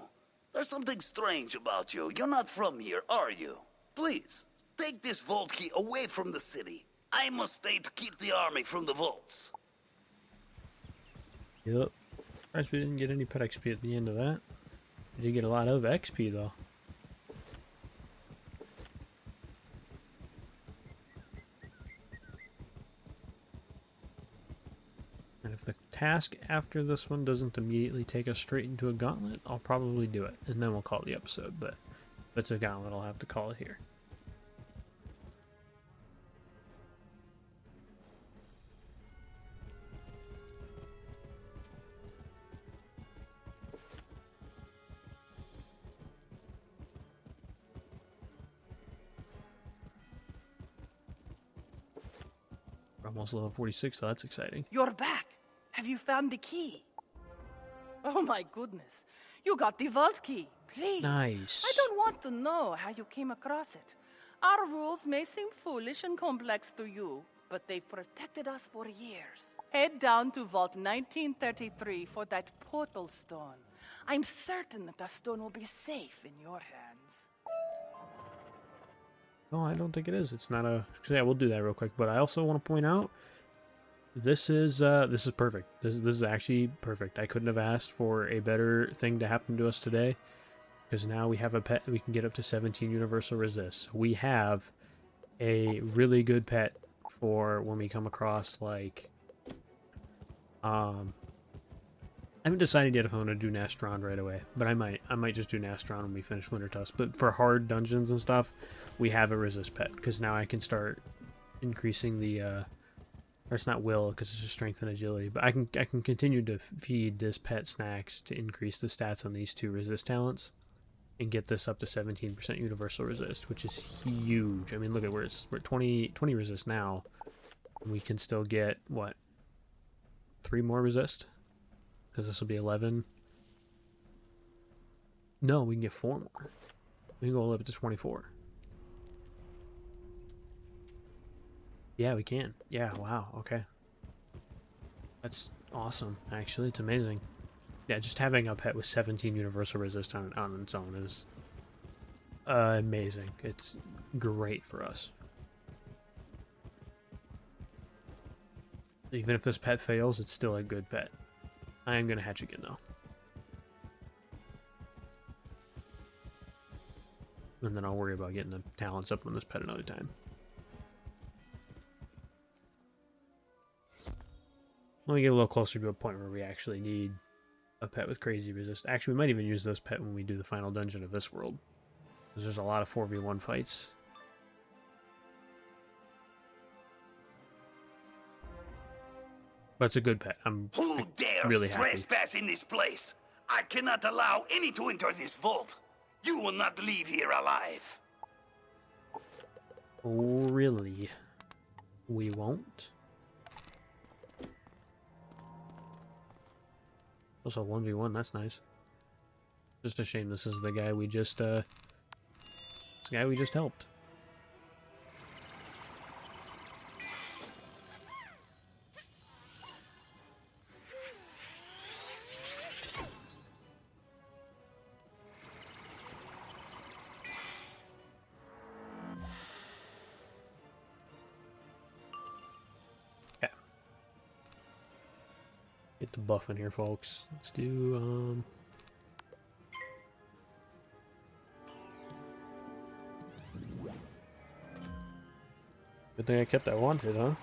There's something strange about you. You're not from here, are you? Please, take this vault key away from the city. I must stay to keep the army from the vaults. Yep. Surprised we didn't get any pet XP at the end of that. We did get a lot of XP though. And if the task after this one doesn't immediately take us straight into a gauntlet, I'll probably do it. And then we'll call it the episode. But if it's a gauntlet, I'll have to call it here. We're almost level 46, so that's exciting. You're back. Have you found the key? Oh my goodness. You got the vault key. Please. Nice. I don't want to know how you came across it. Our rules may seem foolish and complex to you, but they've protected us for years. Head down to Vault 1933 for that portal stone. I'm certain that the stone will be safe in your hands. No, I don't think it is. It's not a... Yeah, we'll do that real quick. But I also want to point out, this is perfect. This is actually perfect. I couldn't have asked for a better thing to happen to us today. Because now we have a pet, we can get up to 17 universal resist. We have a really good pet for when we come across, like... I haven't decided yet if I'm going to do Nastron right away, but I might just do Nastron when we finish Winter Tusk. But for hard dungeons and stuff, we have a resist pet, because now I can start increasing the, or it's not will, because it's just strength and agility, but I can continue to feed this pet snacks to increase the stats on these two resist talents, and get this up to 17% universal resist, which is huge. I mean, look at where we're at 20 resist now, and we can still get, what, 3 more resist? Because this will be 11. No, we can get 4 more. We can go up to 24. Yeah, we can. Yeah, wow, okay. That's awesome, actually. It's amazing. Yeah, just having a pet with 17 universal resist on its own is amazing. It's great for us. Even if this pet fails, it's still a good pet. I am going to hatch again, though. And then I'll worry about getting the talents up on this pet another time. When we get a little closer to a point where we actually need a pet with crazy resist. Actually, we might even use this pet when we do the final dungeon of this world. Because there's a lot of 4v1 fights. But it's a good pet. Who dares really happy. trespass in this place? I cannot allow any to enter this vault. You will not leave here alive. Oh, really? We won't? Also 1v1, that's nice. Just a shame this is the guy we just, helped. Get the buff in here, folks. Let's do, Good thing I kept that wanted, huh?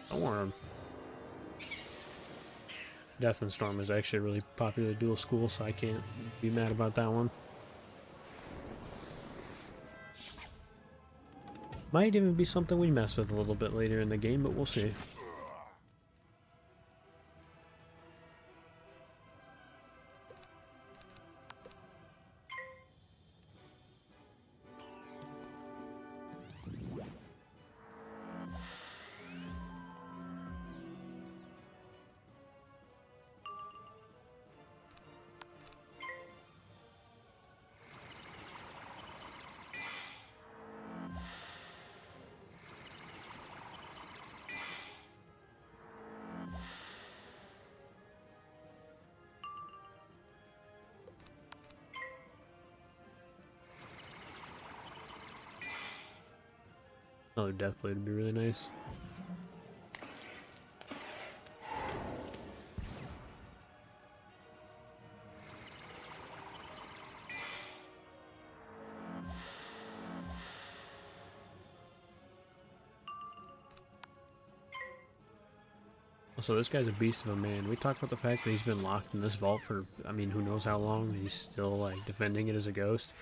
Storm. Death and Storm is actually a really popular dual school, so I can't be mad about that one. Might even be something we mess with a little bit later in the game, but we'll see. Another death blade would be really nice. Also, this guy's a beast of a man. We talked about the fact that he's been locked in this vault for, I mean, who knows how long, and he's still, like, defending it as a ghost.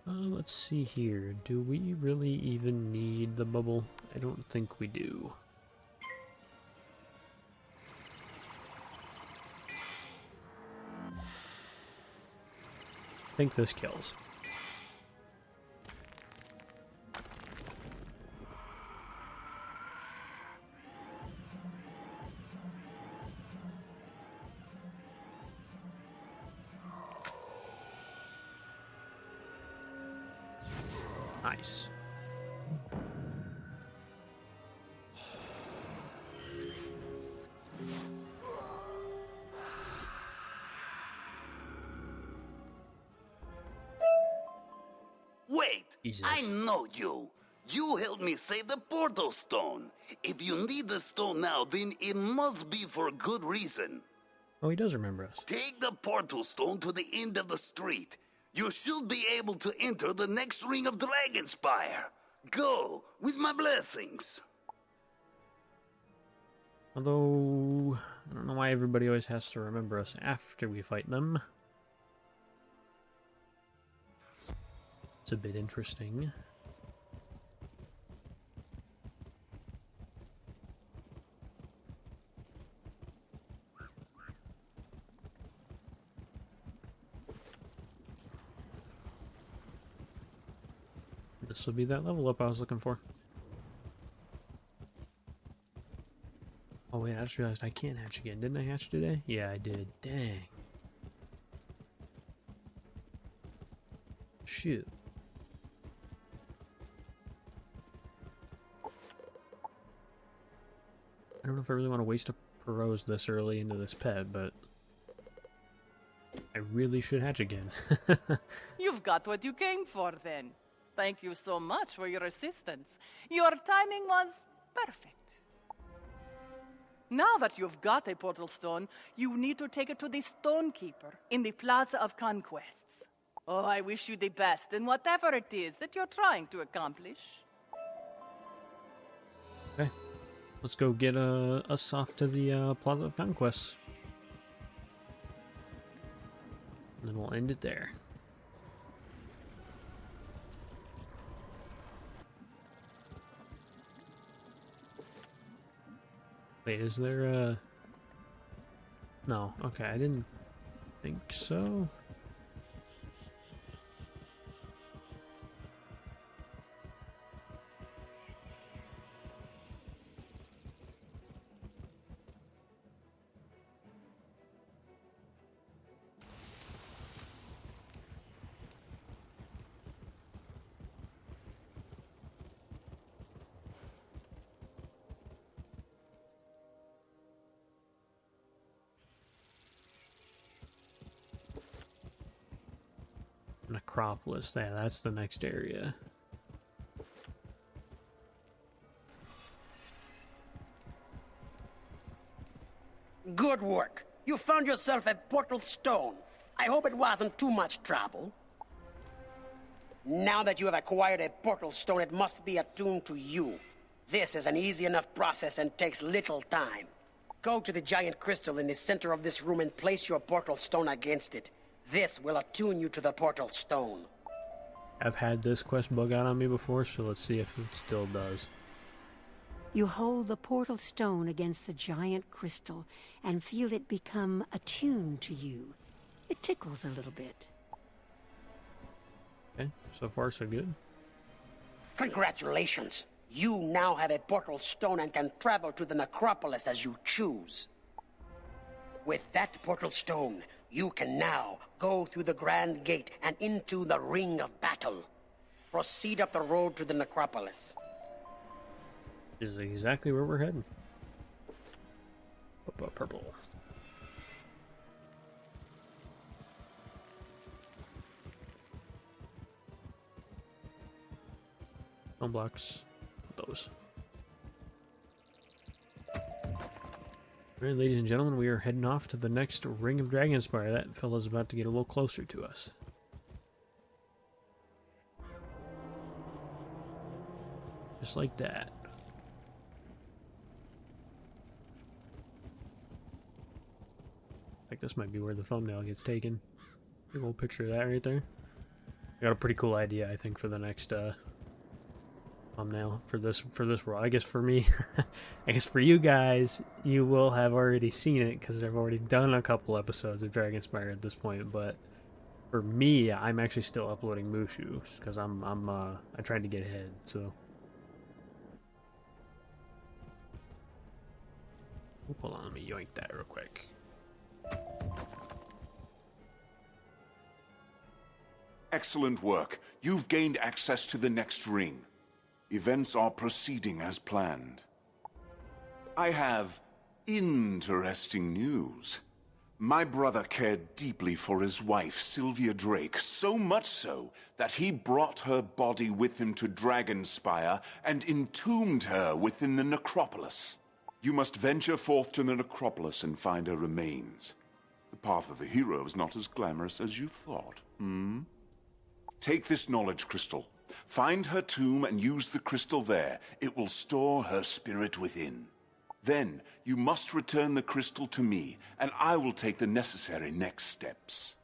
Let's see here. Do we really even need the bubble? I don't think we do. I think this kills. Nice. Wait, Jesus. I know you. You helped me save the portal stone. If you need the stone now, then it must be for a good reason. Oh, he does remember us. Take the portal stone to the end of the street. You should be able to enter the next ring of Dragonspire. Go, with my blessings. Although, I don't know why everybody always has to remember us after we fight them. It's a bit interesting. This will be that level up I was looking for. Oh wait, I just realized I can't hatch again. Didn't I hatch today? Yeah, I did. Dang. Shoot. I don't know if I really want to waste a Perose this early into this pet, but I really should hatch again. You've got what you came for, then. Thank you so much for your assistance. Your timing was perfect. Now that you've got a portal stone, you need to take it to the Stonekeeper in the Plaza of Conquests. Oh, I wish you the best in whatever it is that you're trying to accomplish. Okay, let's go get us off to the Plaza of Conquests. And then we'll end it there. Wait, is there a... No, okay, I didn't think so. Necropolis. Yeah, that's the next area. Good work. You found yourself a portal stone. I hope it wasn't too much trouble. Now that you have acquired a portal stone, it must be attuned to you. This is an easy enough process and takes little time. Go to the giant crystal in the center of this room and place your portal stone against it. This will attune you to the portal stone. I've had this quest bug out on me before, so let's see if it still does. You hold the portal stone against the giant crystal and feel it become attuned to you. It tickles a little bit. Okay, so far so good. Congratulations! You now have a portal stone and can travel to the necropolis as you choose. With that portal stone, you can now go through the grand gate and into the ring of battle. Proceed up the road to the necropolis. This is exactly where we're heading. Purple. Stone blocks. Those. Alright, ladies and gentlemen, we are heading off to the next Ring of Dragonspire. That fella's about to get a little closer to us. Just like that. Like this might be where the thumbnail gets taken. Big old picture of that right there. I got a pretty cool idea, I think, for the next thumbnail for this world. I guess for me, I guess for you guys, you will have already seen it because I've already done a couple episodes of Dragonspire at this point. But for me, I'm actually still uploading Mushu because I tried to get ahead. So hold on, let me yoink that real quick. Excellent work. You've gained access to the next ring. Events are proceeding as planned. I have interesting news. My brother cared deeply for his wife, Sylvia Drake, so much so that he brought her body with him to Dragonspire and entombed her within the necropolis. You must venture forth to the necropolis and find her remains. The path of the hero is not as glamorous as you thought, Take this knowledge crystal. Find her tomb and use the crystal there. It will store her spirit within. Then, you must return the crystal to me, and I will take the necessary next steps.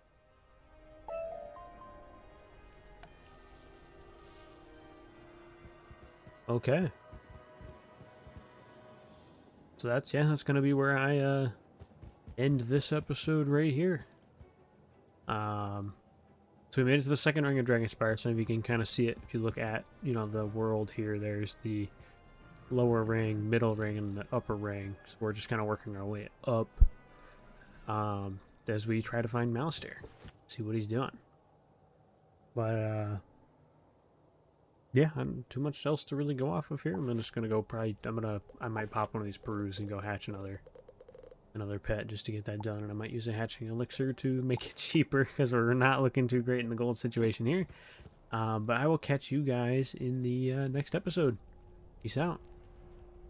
Okay. So that's gonna be where I end this episode right here. So we made it to the second ring of Dragonspire. Some of you can kind of see it if you look at, the world here. There's the lower ring, middle ring, and the upper ring. So we're just kind of working our way up as we try to find Malistaire, see what he's doing. But yeah, I'm too much else to really go off of here. I'm just gonna go I might pop one of these Perus and go hatch another pet just to get that done, and I might use a hatching elixir to make it cheaper because we're not looking too great in the gold situation here. But I will catch you guys in the next episode. Peace out.